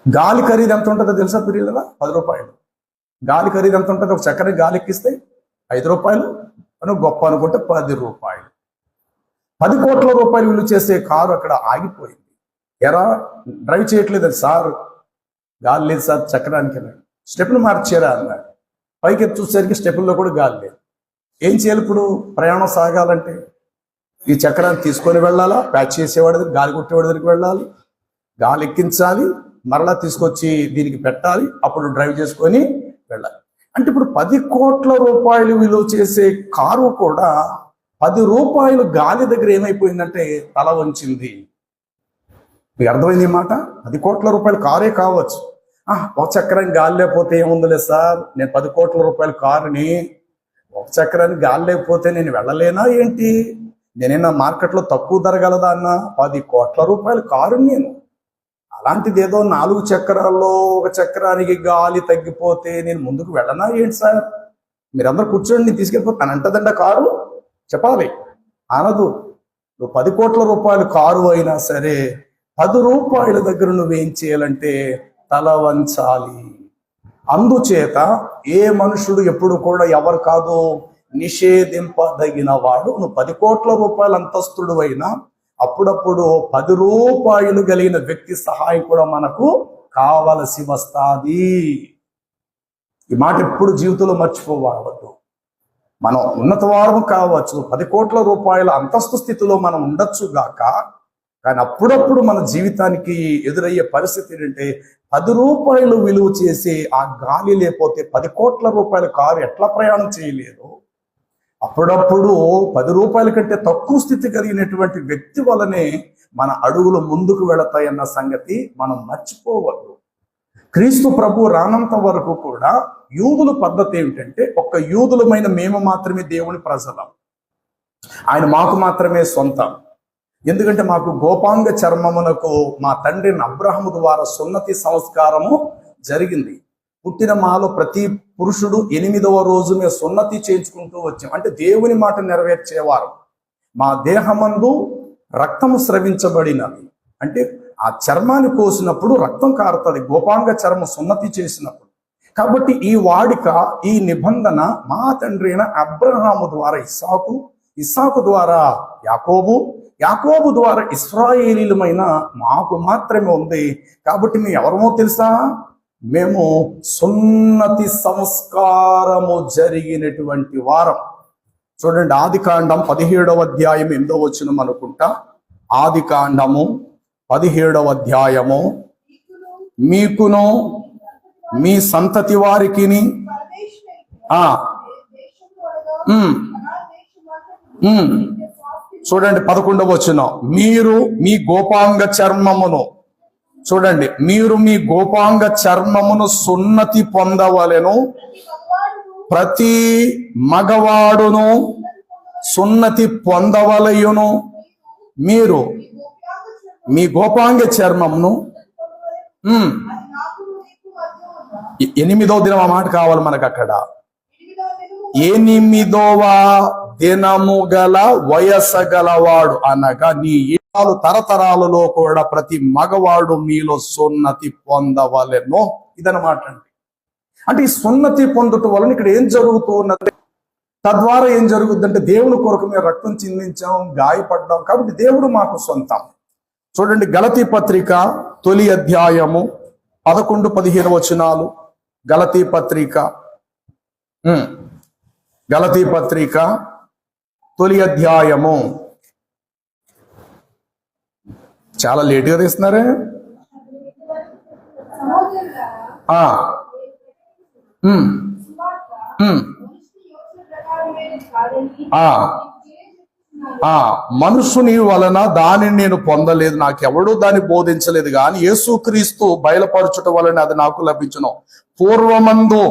గాలి ఖరీదు ఎంత ఉంటుందో తెలుసా పిల్లల? 10 రూపాయలు. గాలి ఖరీదు ఎంత ఉంటుంది? 1 చక్రానికి గాలి ఎక్కిస్తే 5 రూపాయలు అని గొప్ప అనుకుంటే 10 రూపాయలు. 10 కోట్ల రూపాయలు విలువ చేసే కారు అక్కడ ఆగిపోయింది. ఎరా డ్రైవ్ చేయట్లేదు సార్, గాలి లేదు సార్ చక్రానికి అన్నాడు. స్టెప్ను మార్చారా అన్నాడు. పైకి చూసేసరికి స్టెప్పుల్లో కూడా గాలి లేదు. ఏం చేయాలి ఇప్పుడు? ప్రయాణం సాగాలంటే ఈ చక్రాన్ని తీసుకొని వెళ్ళాలా, ప్యాచ్ చేసేవాడి దగ్గర, గాలి కొట్టేవాడి దగ్గరికి వెళ్ళాలి, గాలి ఎక్కించాలి, మరలా తీసుకొచ్చి దీనికి పెట్టాలి, అప్పుడు డ్రైవ్ చేసుకొని వెళ్ళాలి. అంటే ఇప్పుడు 10 కోట్ల రూపాయలు విలువ చేసే కారు కూడా 10 రూపాయలు గాలి దగ్గర ఏమైపోయిందంటే తల వంచింది. మీకు అర్థమైంది ఈ మాట? 10 కోట్ల రూపాయల కారే కావచ్చు. ఒక చక్రానికి గాలి లేకపోతే ఏముందిలే సార్, నేను 10 కోట్ల రూపాయల కారుని ఒక చక్రానికి గాలి లేకపోతే నేను వెళ్ళలేనా ఏంటి? నేనైనా మార్కెట్లో తక్కువ ధర గలదా అన్న? 10 కోట్ల రూపాయల కారు నేను. అలాంటిది ఏదో 4 చక్రాల్లో ఒక చక్రానికి గాలి తగ్గిపోతే నేను ముందుకు వెళ్ళనా ఏంటి సార్? మీరందరూ కూర్చోండి, నేను తీసుకెళ్ళిపోతాను అంటదండ కారు? చెప్పాలి, అనదు. నువ్వు 10 కోట్ల రూపాయల కారు అయినా సరే 10 రూపాయల దగ్గర నువ్వేం చేయాలంటే తల వంచాలి. అందుచేత ఏ మనుషుడు ఎప్పుడు కూడా ఎవరు కాదు నిషేధింపదగిన వాడు. నువ్వు 10 కోట్ల రూపాయల అంతస్తుడు అయినా అప్పుడప్పుడు 10 రూపాయలు కలిగిన వ్యక్తి సహాయం కూడా మనకు కావలసి వస్తుంది. ఈ మాట ఎప్పుడు జీవితంలో మర్చిపోవద్దు. మనం ఉన్నత వారము కావచ్చు, 10 కోట్ల రూపాయల అంతస్తు స్థితిలో మనం ఉండొచ్చు గాక, కానీ అప్పుడప్పుడు మన జీవితానికి ఎదురయ్యే పరిస్థితి ఏంటంటే 10 రూపాయలు విలువ చేసి ఆ గాలి లేకపోతే 10 కోట్ల రూపాయల కారు ఎట్లా ప్రయాణం చేయలేదు. అప్పుడప్పుడు 10 రూపాయల కంటే తక్కువ స్థితి కలిగినటువంటి వ్యక్తి వలనే మన అడుగులు ముందుకు వెళతాయన్న సంగతి మనం మర్చిపోవద్దు. క్రీస్తు ప్రభు రానంత వరకు కూడా యూదుల పద్ధతి ఏమిటంటే, ఒక్క యూదులమైన మేము మాత్రమే దేవుని ప్రజలం, ఆయన మాకు మాత్రమే సొంతం. ఎందుకంటే మాకు గోపాంగ చర్మమునకు మా తండ్రి అబ్రహాము ద్వారా సున్నతి సంస్కారము జరిగింది. పుట్టిన మాలో ప్రతి పురుషుడు 8వ రోజు మేము సున్నతి చేయించుకుంటూ వచ్చాం. అంటే దేవుని మాట నెరవేర్చేవారు. మా దేహమందు రక్తము స్రవించబడినది, అంటే ఆ చర్మాన్ని కోసినప్పుడు రక్తం కారుతుంది, గోపాంగ చర్మం సున్నతి చేసినప్పుడు. కాబట్టి ఈ వాడిక, ఈ నిబంధన మా తండ్రి అయిన అబ్రహాము ద్వారా ఇస్సాకు, ఇస్సాకు ద్వారా యాకోబు, యాకోబు ద్వారా ఇశ్రాయేలీలమైన మాకు మాత్రమే ఉంది. కాబట్టి మేము ఎవరమో తెలుసా? మేము సున్నతి సంస్కారము జరిగినటువంటి వారం. చూడండి, ఆదికాండం 17వ అధ్యాయం 8వ వచనం అనుకుంటా. ఆదికాండము 17వ అధ్యాయము, మీకును మీ సంతతి వారికిని చూడండి 11వ వచనం, మీరు మీ గోపాంగ చర్మమును, చూడండి, మీరు మీ గోపాంగ చర్మమును సున్నతి పొందవలెను, ప్రతి మగవాడును సున్నతి పొందవలయును. మీరు మీ గోపాంగ చర్మమును 8వ దినం, ఆ మాట కావాలి మనకు అక్కడ. 8వ దినము గల వయస్సు గలవాడు అనగా నీ ఏడాలు తరతరాలలో కూడా ప్రతి మగవాడు మీలో సున్నతి పొందవలెను. ఇదనమాట అండి. అంటే ఈ సున్నతి పొందటం వలన ఇక్కడ ఏం జరుగుతూ ఉన్నది, తద్వారా ఏం జరుగుతుందంటే దేవుని కొరకు మేము రక్తం చిందించాం, గాయపడ్డాం, కాబట్టి దేవుడు మాకు సొంతం. చూడండి, గలతీ పత్రిక తొలి అధ్యాయము 11-15 వచనాలు. గలతీ పత్రిక తొలి అధ్యాయము. చాలా లేట్గా తీస్తున్నారే. మనుషుని వలన దానిని నేను పొందలేదు, నాకెవడూ దాన్ని బోధించలేదు, కానీ యేసుక్రీస్తు బయలుపరచుట వలన అది నాకు లభించును. పూర్వమందు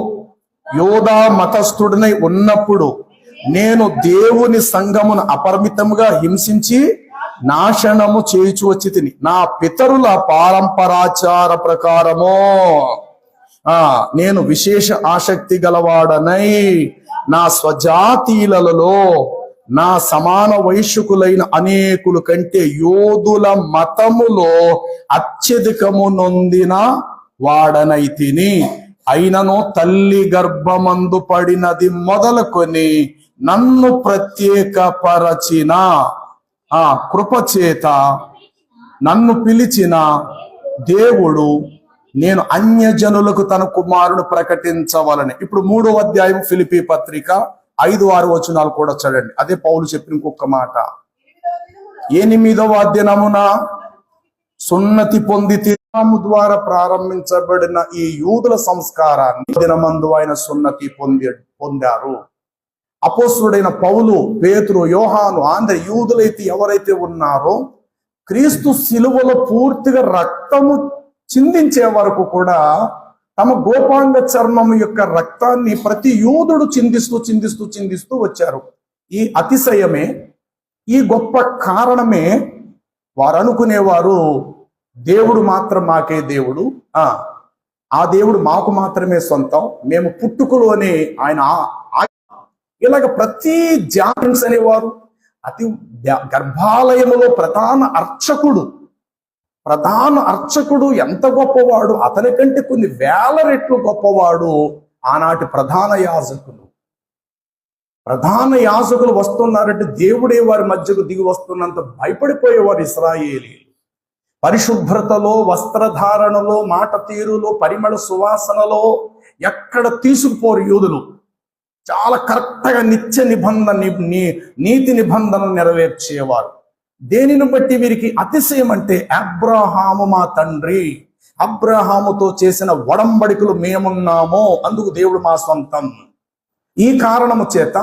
యోధా మతస్థుడినై ఉన్నప్పుడు నేను దేవుని సంఘమును అపరిమితముగా హింసించి నాశనము చేయుచు వచ్చి తిని, నా పితరుల పారంపరాచార ప్రకారము నేను విశేష ఆసక్తి గలవాడనై నా స్వజాతీయులలో నా సమాన వయస్కులైన అనేకుల కంటే యోధుల మతములో అత్యధికము నొందిన వాడనై తిని, అయినను తల్లి గర్భమందు పడినది మొదలుకొని నన్ను ప్రత్యేకపరచిన కృపచేత నన్ను పిలిచిన దేవుడు నేను అన్యజనులకు తన కుమారుడు ప్రకటించవలని. ఇప్పుడు 3వ అధ్యాయం ఫిలిప్పీ పత్రిక 5-6 వచనాలు కూడా చూడండి. అదే పౌలు చెప్పిన ఇంకొక మాట. 8వ దినమున సున్నతి పొంది తిరునాము ద్వారా ప్రారంభించబడిన ఈ యూదుల సంస్కారాన్ని దినమందు ఆయన సున్నతి పొందారు. అపోస్తుడైన పౌలు, పేతురు, యోహాను, ఆంధ్ర యూదులైతే ఎవరైతే ఉన్నారో క్రీస్తు శిలువలో పూర్తిగా రక్తము చిందించే వరకు కూడా తమ గోపాంగ చర్మము యొక్క రక్తాన్ని ప్రతి యూదుడు చిందిస్తూ వచ్చారు. ఈ అతిశయమే, ఈ గొప్ప కారణమే వారు అనుకునేవారు, దేవుడు మాత్రం మాకే దేవుడు, ఆ దేవుడు మాకు మాత్రమే సొంతం, మేము పుట్టుకలోనే ఆయన. ఇలాగ ప్రతి జాన్స్ అనేవారు అతి గర్భాలయములో ప్రధాన అర్చకుడు ఎంత గొప్పవాడు, అతని కంటే కొన్ని వేల రెట్లు గొప్పవాడు ఆనాటి ప్రధాన యాజకులు వస్తున్నారంటే దేవుడే వారి మధ్యకు దిగి వస్తున్నంత భయపడిపోయేవారు ఇశ్రాయేలీయులు. పరిశుభ్రతలో, వస్త్రధారణలో, మాట తీరులో, పరిమళ సువాసనలో ఎక్కడ తీసుకుపోరు యూదులు. చాలా కరెక్ట్గా నీతి నిబంధన నెరవేర్చేవారు. దేనిని బట్టి వీరికి అతిశయం అంటే, అబ్రహాము మా తండ్రి, అబ్రహాముతో చేసిన ఒడంబడికలు మేమున్నాము, అందుకు దేవుడు మా సొంతం. ఈ కారణము చేత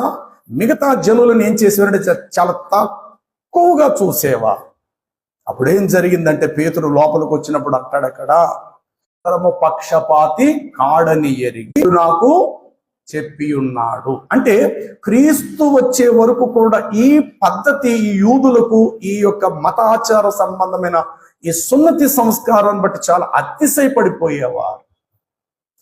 మిగతా జనులను ఏం చేసేవారంటే చాలా తక్కువగా చూసేవారు. అప్పుడేం జరిగిందంటే, పేతురు లోపలికి వచ్చినప్పుడు అక్కడక్కడ పక్షపాతి కాడని ఎరిగి నాకు చెప్పి ఉన్నాడు. అంటే క్రీస్తు వచ్చే వరకు కూడా ఈ పద్ధతి ఈ యూదులకు ఈ యొక్క మతాచార సంబంధమైన ఈ సున్నతి సంస్కారాన్ని బట్టి చాలా అతిశయపడిపోయేవారు.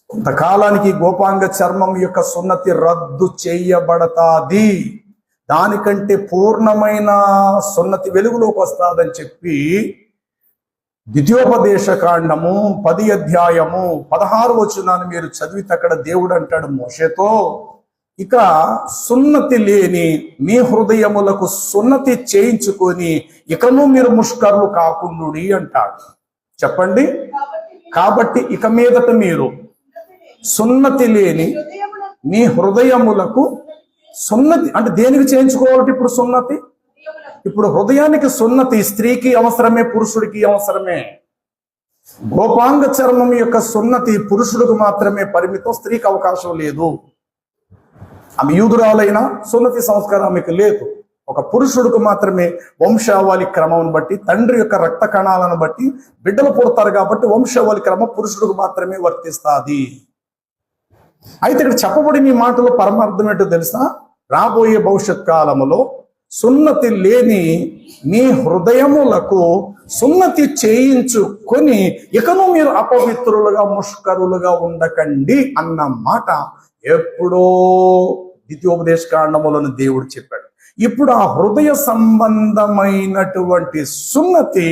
కొంతకాలానికి గోపాంగ చర్మం యొక్క సున్నతి రద్దు చేయబడతాది, దానికంటే పూర్ణమైన సున్నతి వెలుగులోకి వస్తాదని చెప్పి ద్వితీయోపదేశకాండము 10 అధ్యాయము 16 వచనాన్ని మీరు చదివితే అక్కడ దేవుడు అంటాడు మోషేతో, ఇక సున్నతి లేని మీ హృదయములకు సున్నతి చేయించుకొని ఇకను మీరు ముష్కర్లు కాకుండుడి అంటాడు. చెప్పండి. కాబట్టి ఇక మీదట మీరు సున్నతి లేని మీ హృదయములకు సున్నతి అంటే దేనికి చేయించుకోవాలి? ఇప్పుడు సున్నతి, ఇప్పుడు హృదయానికి సున్నతి స్త్రీకి అవసరమే, పురుషుడికి అవసరమే. గోపాంగ చర్మం యొక్క సున్నతి పురుషుడికి మాత్రమే పరిమితం, స్త్రీకి అవకాశం లేదు. ఆమె యూదురాలైనా సున్నతి సంస్కారం ఆమెకు లేదు. ఒక పురుషుడికి మాత్రమే వంశావళి క్రమం బట్టి, తండ్రి యొక్క రక్త కణాలను బట్టి బిడ్డలు పుడతారు కాబట్టి వంశావళి క్రమం పురుషుడికి మాత్రమే వర్తిస్తుంది. అయితే ఇక్కడ చెప్పబడిన ఈ మాటలో పరమార్థం ఏంటో తెలుసా? రాబోయే భవిష్యత్ కాలములో సున్నతి లేని మీ హృదయములకు సున్నతి చేయించుకొని ఇకను మీరు అపవిత్రులుగా ముష్కరులుగా ఉండకండి అన్న మాట ఎప్పుడో ద్వితీయోపదేశకాండములను దేవుడు చెప్పాడు. ఇప్పుడు ఆ హృదయ సంబంధమైనటువంటి సున్నతి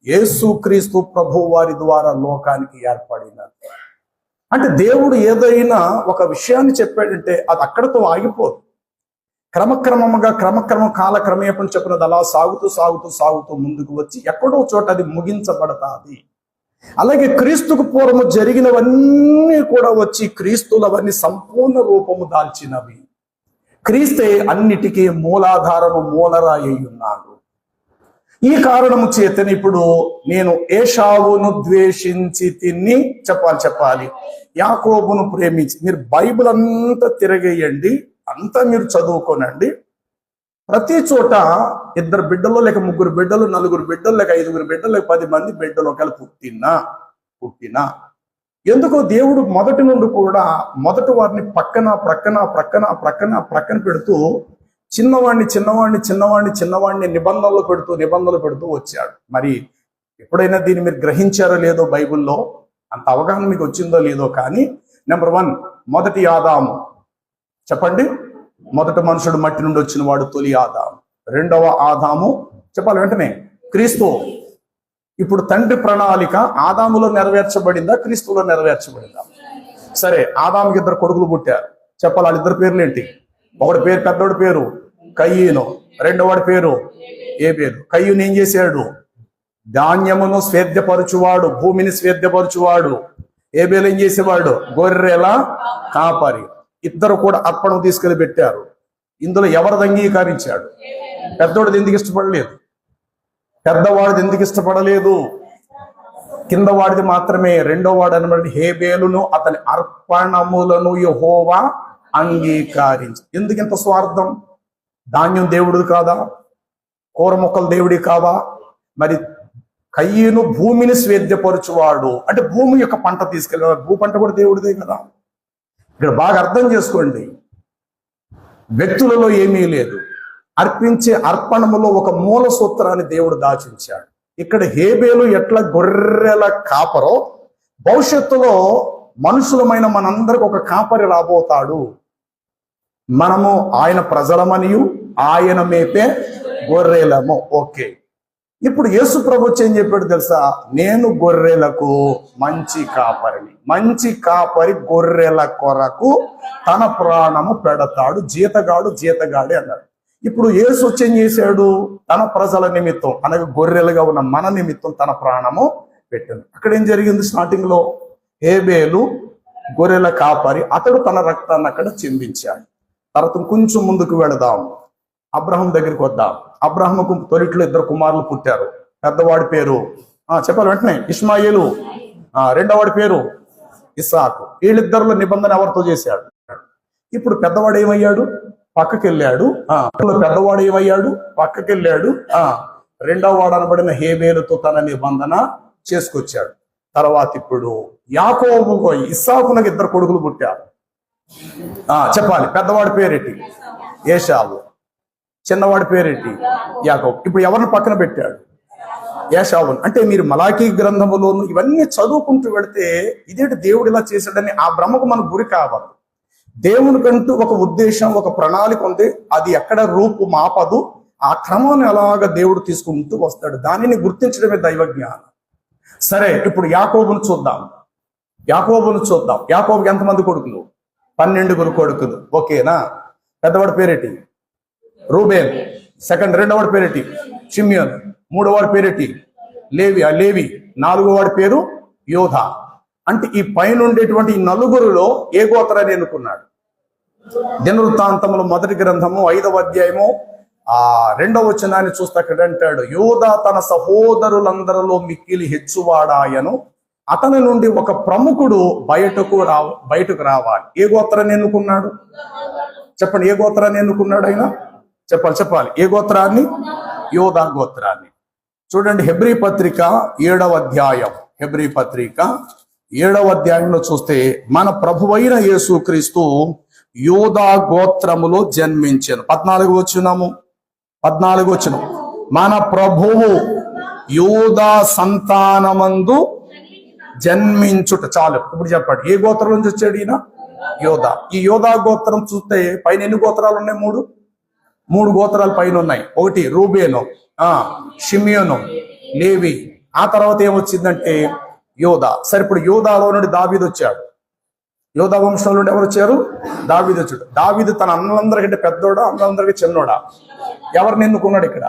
యేసుక్రీస్తు ప్రభు వారి ద్వారా లోకానికి ఏర్పడినది. అంటే దేవుడు ఏదైనా ఒక విషయాన్ని చెప్పాడంటే అది అక్కడతో ఆగిపోదు. క్రమక్రమంగా కాలక్రమేపం చెప్పినది అలా సాగుతూ ముందుకు వచ్చి ఎక్కడో చోట అది ముగించబడతాది. అలాగే క్రీస్తుకు పూర్వము జరిగినవన్నీ కూడా వచ్చి క్రీస్తులు అవన్నీ సంపూర్ణ రూపము దాల్చినవి. క్రీస్తే అన్నిటికీ మూలాధారము, మూలరాయి ఉన్నాడు. ఈ కారణము చేతని ఇప్పుడు నేను ఏషావును ద్వేషించి తిని చెప్పాలి, యాకోబును ప్రేమించి. మీరు బైబిల్ అంతా తిరగేయండి, అంతా మీరు చదువుకోనండి. ప్రతి చోట 2 బిడ్డలు లేక 3 బిడ్డలు, 4 బిడ్డలు లేక 5 బిడ్డలు లేక 10 మంది బిడ్డలు ఒకవేళ పుట్టినా ఎందుకో దేవుడు మొదటి నుండి కూడా మొదటి వారిని ప్రక్కన పెడుతూ చిన్నవాడిని నిబంధనలు పెడుతూ వచ్చాడు. మరి ఎప్పుడైనా దీన్ని మీరు గ్రహించారో లేదో, బైబిల్లో అంత అవగాహన మీకు వచ్చిందో లేదో, కానీ నెంబర్ 1 మొదటి ఆదాము. చెప్పండి. మొదటి మనుషుడు మట్టి నుండి వచ్చిన వాడు తొలి ఆదాము. రెండవ ఆదాము చెప్పాలి వెంటనే క్రీస్తు. ఇప్పుడు తండ్రి ప్రణాళిక ఆదాములో నెరవేర్చబడిందా, క్రీస్తులో నెరవేర్చబడిందా? సరే, ఆదాముకి 2 కొడుకులు పుట్టారు. చెప్పాలి వాళ్ళిద్దరు పేర్లేంటి? ఒకటి పేరు, పెద్దోడి పేరు కయ్యను, రెండోవాడి పేరు ఏబేలు. కయ్యూను ఏం చేశాడు? ధాన్యమును స్వేద్యపరచువాడు, భూమిని స్వేద్యపరచువాడు. ఏబేలు ఏం చేసేవాడు? గొర్రెల కాపరి. ఇద్దరు కూడా అర్పణం తీసుకెళ్లి పెట్టారు. ఇందులో ఎవరిది అంగీకరించాడు? పెద్దోడిది ఎందుకు ఇష్టపడలేదు? కింద వాడిది మాత్రమే. రెండో వాడు అనబడి హేబేలును అతని అర్పణములను యెహోవా అంగీకరించి. ఎందుకు ఇంత స్వార్థం? ధాన్యం దేవుడిది కాదా? కూర మొక్కలు దేవుడి కావా? మరి కయ్యను భూమిని స్వేద్యపరచువాడు అంటే భూమి యొక్క పంట తీసుకెళ్ళి, భూ పంట కూడా దేవుడిదే కదా. ఇక్కడ బాగా అర్థం చేసుకోండి, వ్యక్తులలో ఏమీ లేదు. అర్పించే అర్పణములో ఒక మూల సూత్రాన్ని దేవుడు దాచించాడు. ఇక్కడ హేబేలు ఎట్లా గొర్రెల కాపరో, భవిష్యత్తులో మనుషులమైన మనందరికి ఒక కాపరి రాబోతాడు. మనము ఆయన ప్రజలమనియు ఆయన మేపే గొర్రెలము. ఓకే, ఇప్పుడు యేసు ప్రభు ఏం చెప్పాడు తెలుసా? నేను గొర్రెలకు మంచి కాపరిని. మంచి కాపరి గొర్రెల కొరకు తన ప్రాణము పెడతాడు. జీతగాడే అన్నాడు. ఇప్పుడు యేసు ఏం చేశాడు? తన ప్రజల నిమిత్తం అనగా గొర్రెలుగా ఉన్న మన నిమిత్తం తన ప్రాణము పెట్టాడు. అక్కడ ఏం జరిగింది? స్టార్టింగ్ లో హేబేలు గొర్రెల కాపరి, అతడు తన రక్తాన్ని అక్కడ చిందించాడు. తర్వాత కొంచెం ముందుకు వెళదాం, అబ్రహం దగ్గరికి వద్దాం. అబ్రహంకు తొలిట్లో 2 కుమారులు పుట్టారు. పెద్దవాడి పేరు చెప్పాలి వెంటనే ఇష్మాయేలు, రెండోవాడి పేరు ఇస్సాకు. వీళ్ళిద్దరిలో నిబంధన ఎవరితో చేశాడు? ఇప్పుడు పెద్దవాడు ఏమయ్యాడు? పక్కకెళ్ళాడు. పెద్దవాడు ఏమయ్యాడు? పక్కకెళ్ళాడు. రెండవ వాడు అనబడిన హేబేలుతో తన నిబంధన చేసుకొచ్చాడు. తర్వాత ఇప్పుడు యాకోబు, ఇస్సాకునకు 2 కొడుకులు పుట్టారు. చెప్పాలి. పెద్దవాడి పేరేటి? ఏశావు. చిన్నవాడి పేరేటి? యాకోబు. ఇప్పుడు ఎవరిని పక్కన పెట్టాడు? ఏశావును. అంటే మీరు మలాకీ గ్రంథములోను ఇవన్నీ చదువుకుంటూ వెళితే ఇదేంటి దేవుడు ఇలా చేశాడని ఆ భ్రమకు మనకు గురి కావాలి. దేవునికంటూ ఒక ఉద్దేశం, ఒక ప్రణాళిక ఉంది. అది ఎక్కడ రూపు మాపదు. ఆ క్రమాన్ని అలాగా దేవుడు తీసుకుంటూ వస్తాడు. దానిని గుర్తించడమే దైవ జ్ఞానం. సరే, ఇప్పుడు యాకోబును చూద్దాం. యాకోబుకి ఎంతమంది కొడుకులు? 12 కొడుకులు. ఓకేనా? పెద్దవాడి పేరేటి? రూబేన్. రెండోవాడి పేరేటి? షిమ్యోన్. మూడోవాడి పేరేటి? లేవి. 4వ పేరు యోధా. అంటే ఈ పైన ఉండేటువంటి ఈ నలుగురులో ఏ గోత్రాన్ని ఎన్నుకున్నాడు? దినవృత్తాంతముల 1వ గ్రంథము 5వ అధ్యాయము 2వ వచనాన్ని చూస్తే అక్కడ అంటాడు, యోధా తన సహోదరులందరిలో మిక్కిలి హెచ్చువాడాయను, అతని నుండి ఒక ప్రముఖుడు బయటకు రావాలి. ఏ గోత్రాన్ని ఎన్నుకున్నాడు? చెప్పండి, ఏ గోత్రాన్ని ఎన్నుకున్నాడు ఆయన? చెప్పాలి. ఏ గోత్రాన్ని? యోధా గోత్రాన్ని. చూడండి, హెబ్రీ పత్రిక 7వ అధ్యాయం. హెబ్రీ పత్రిక 7వ అధ్యాయంలో చూస్తే మన ప్రభువైన యేసుక్రీస్తు యోధా గోత్రములో జన్మించాను. 14 వచనం. మన ప్రభువు యోధా సంతానమందు జన్మించుట. చాలు. ఇప్పుడు చెప్పండి, ఏ గోత్రం నుంచి వచ్చాడు ఈయన? యోధా. ఈ యోధా గోత్రం చూస్తే పైన ఎన్ని గోత్రాలు ఉన్నాయి? 3 గోత్రాలు పైన ఉన్నాయి. ఒకటి రూబేను, షిమియోను, లేవి. ఆ తర్వాత ఏమొచ్చిందంటే యోధా. సరే, ఇప్పుడు యోధాలో నుండి దావీదు వచ్చాడు. యోధా వంశంలో నుండి ఎవరు వచ్చారు? దావీదు వచ్చాడు. దావీదు తన అన్నలందరికంటే పెద్దోడా, అన్నలందరికీ చిన్నోడా? ఎవరిని ఎన్నుకున్నాడు ఇక్కడ?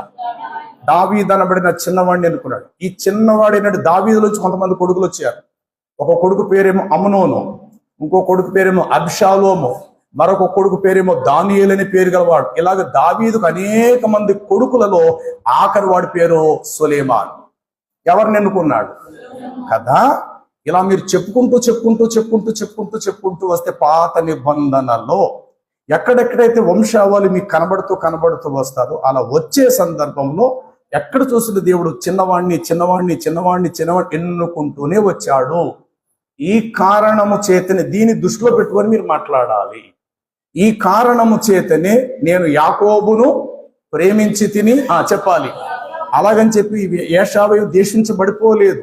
దావీదు అనబడిన చిన్నవాడిని ఎన్నుకున్నాడు. ఈ చిన్నవాడైనట్టు దావీదులో నుంచి కొంతమంది కొడుకులు వచ్చారు. ఒక కొడుకు పేరేమో అమ్నోను, ఇంకో కొడుకు పేరేమో అబ్షాలోము, మరొక కొడుకు పేరేమో దానియేలు అని పేరు గలవాడు. ఇలాగ దావీదుకు అనేక మంది కొడుకులలో ఆఖరి వాడి పేరు సులేమాన్. ఎవరిని ఎన్నుకున్నాడు కదా? ఇలా మీరు చెప్పుకుంటూ వస్తే పాత నిబంధనలో ఎక్కడెక్కడైతే వంశావళి మీకు కనబడుతూ వస్తారో అలా వచ్చే సందర్భంలో ఎక్కడ చూసిన దేవుడు చిన్నవాణ్ణి ఎన్నుకుంటూనే వచ్చాడు. ఈ కారణము చేతనే, దీన్ని దృష్టిలో పెట్టుకొని మీరు మాట్లాడాలి. ఈ కారణము చేతనే నేను యాకోబును ప్రేమించి తిని చెప్పాలి. అలాగని చెప్పి ఏశావు దేశించబడిపోలేదు.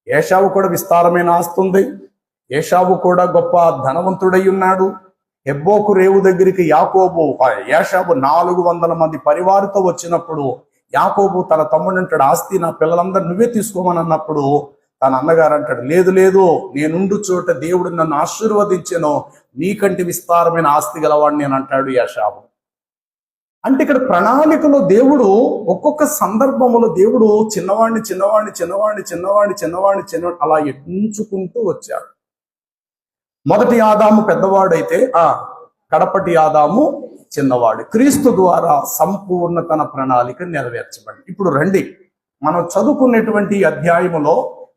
ఏశావు కూడా విస్తారమైన ఆస్తి ఉంది. ఏశావు కూడా గొప్ప ధనవంతుడై ఉన్నాడు. హెబ్బోకు రేవు దగ్గరికి ఏశావు 400 మంది పరివారితో వచ్చినప్పుడు యాకోబు తన తమ్ముడు అంటాడు, ఆస్తి నా పిల్లలందరూ నువ్వే తీసుకోమని అన్నప్పుడు తన అన్నగారు అంటాడు, లేదు, నేనుండు చోట దేవుడు నన్ను ఆశీర్వదించెను, నీకంటే విస్తారమైన ఆస్తి గలవాడిని అని అంటాడు ఏశావు. అంటే ఇక్కడ ప్రణాళికలో దేవుడు ఒక్కొక్క సందర్భంలో దేవుడు చిన్నవాడిని అలా ఎంచుకుంటూ వచ్చాడు. మొదటి ఆదాము పెద్దవాడైతే కడపటి ఆదాము చిన్నవాడు. క్రీస్తు ద్వారా సంపూర్ణ తన ప్రణాళిక నెరవేర్చబడింది. ఇప్పుడు రండి, మనం చదువుకునేటువంటి అధ్యాయములో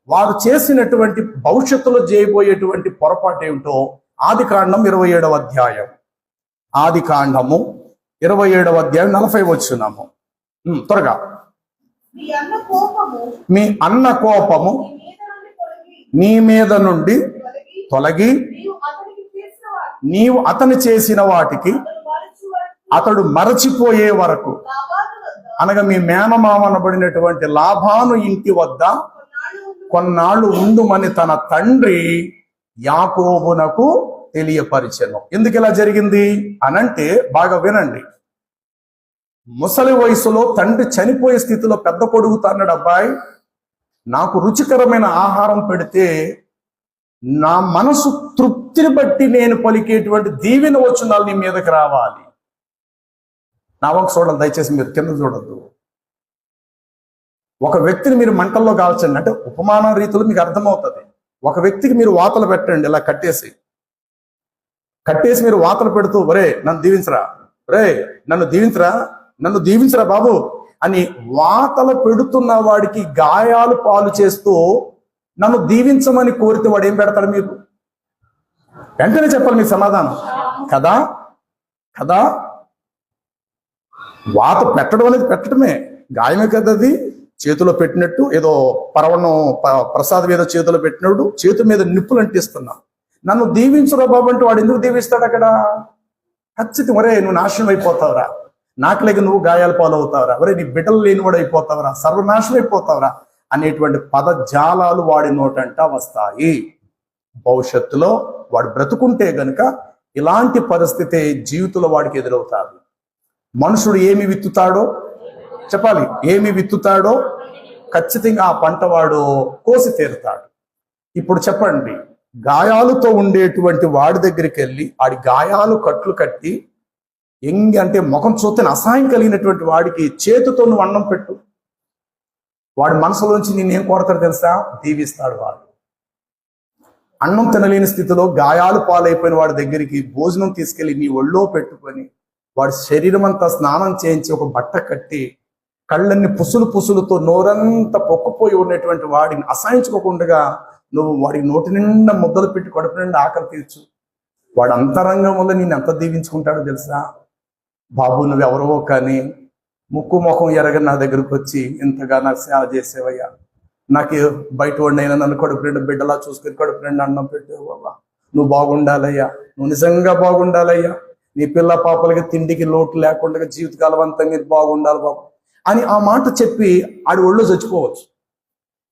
వారు చేసినటువంటి భవిష్యత్తులో చేయబోయేటువంటి పొరపాటు ఏమిటో ఆదికాండం 27వ అధ్యాయం. ఆదికాండము 27వ అధ్యాయం 40 వచనము. త్వరగా. మీ అన్న కోపము నీ మీద నుండి తొలగి నీవు అతను చేసిన వాటికి అతడు మరచిపోయే వరకు, అనగా మీ మేనమామ అనబడినటువంటి లాబాను ఇంటి వద్ద కొన్నాళ్ళు ఉండుమని తన తండ్రి యాకోబునకు తెలియపరిచెను. ఎందుకు ఇలా జరిగింది అనంటే బాగా వినండి. ముసలి వయసులో తండ్రి చనిపోయే స్థితిలో పెద్ద కొడుకుతో అన్నాడు, అబ్బాయి నాకు రుచికరమైన ఆహారం పెడితే నా మనసు తృప్తిని బట్టి నేను పలికేటువంటి దీవెన వచనాలు నీ మీదకి రావాలి. నా వంక చూడాలి, దయచేసి మీరు కింద చూడద్దు. ఒక వ్యక్తిని మీరు మంటల్లో కాల్చండి అంటే ఉపమాన రీతిలో మీకు అర్థమవుతుంది. ఒక వ్యక్తికి మీరు వాతలు పెట్టండి, ఇలా కట్టేసి మీరు వాతలు పెడుతూ, ఒరే నన్ను దీవించరా, ఒరే నన్ను దీవించరా బాబు అని వాతలు పెడుతున్న వాడికి గాయాలు పాలు చేస్తూ నన్ను దీవించమని కోరితే వాడు ఏం పెడతాడు? మీకు వెంటనే చెప్పాలి మీకు సమాధానం. కదా కదా వాత పెట్టడం అనేది పెట్టడమే, గాయమే కదా అది. చేతిలో పెట్టినట్టు ఏదో పరవణం ప్రసాదం ఏదో చేతిలో పెట్టినట్టు చేతి మీద నిప్పులు అంటిస్తున్నా. నన్ను దీవించురా బాబు అంటే వాడు ఎందుకు దీవిస్తాడు? అక్కడ ఖచ్చితంగా ఒరే నువ్వు నాశనం అయిపోతావురా, నాకులేక నువ్వు గాయాల పాలు అవుతావురా, ఒరే నీ బిడ్డలు లేనివాడు అయిపోతావురా, సర్వనాశనం అయిపోతావురా అనేటువంటి పదజాలాలు వాడి నోటంట వస్తాయి. భవిష్యత్తులో వాడు బ్రతుకుంటే గనుక ఇలాంటి పరిస్థితి జీవితంలో వాడికి ఎదురవుతాడు. మనుషుడు ఏమి విత్తుతాడో చెప్పాలి, ఏమి విత్తుతాడో ఖచ్చితంగా ఆ పంట వాడు కోసి తీరుతాడు. ఇప్పుడు చెప్పండి, గాయాలతో ఉండేటువంటి వాడి దగ్గరికి వెళ్ళి ఆడి గాయాలు కట్లు కట్టి అంటే ముఖం చూస్తేనే అసహాయం కలిగినటువంటి వాడికి చేతితో నువ్వు అన్నం పెట్టు, వాడి మనసులోంచి నేనేం కోరతాడు తెలుసా? దీవిస్తాడు. వాడు అన్నం తినలేని స్థితిలో గాయాలు పాలైపోయిన వాడి దగ్గరికి భోజనం తీసుకెళ్లి నీ ఒళ్ళో పెట్టుకొని వాడి శరీరం అంతా స్నానం చేయించి ఒక బట్ట కట్టి కళ్ళన్ని పుసులతో నోరంతా పొక్కుపోయి ఉన్నటువంటి వాడిని అసహించుకోకుండా నువ్వు వాడికి నోటి నిండా ముద్దలు పెట్టి కడుపు నిండా ఆకలి తీర్చు. వాడు అంతరంగం వల్ల నేను ఎంత దీవించుకుంటాడో తెలుసా? బాబు నువ్వెవరో కానీ ముక్కు ముఖం ఎరగని నా దగ్గరకు వచ్చి ఇంతగా నాకు సేవ చేసేవయ్యా, నాకు బయట వాడినైనా నన్ను కడుపు నిండా బిడ్డలా చూసుకొని కడుపు నిండా అన్నం పెట్టేవు బాబా, నువ్వు బాగుండాలయ్యా, నువ్వు నిజంగా బాగుండాలయ్యా, నీ పిల్ల పాపలకి తిండికి లోటు లేకుండా జీవితకాలవంతంగా బాగుండాలి బాబు అని ఆ మాట చెప్పి ఆడి ఒళ్ళు చచ్చిపోవచ్చు.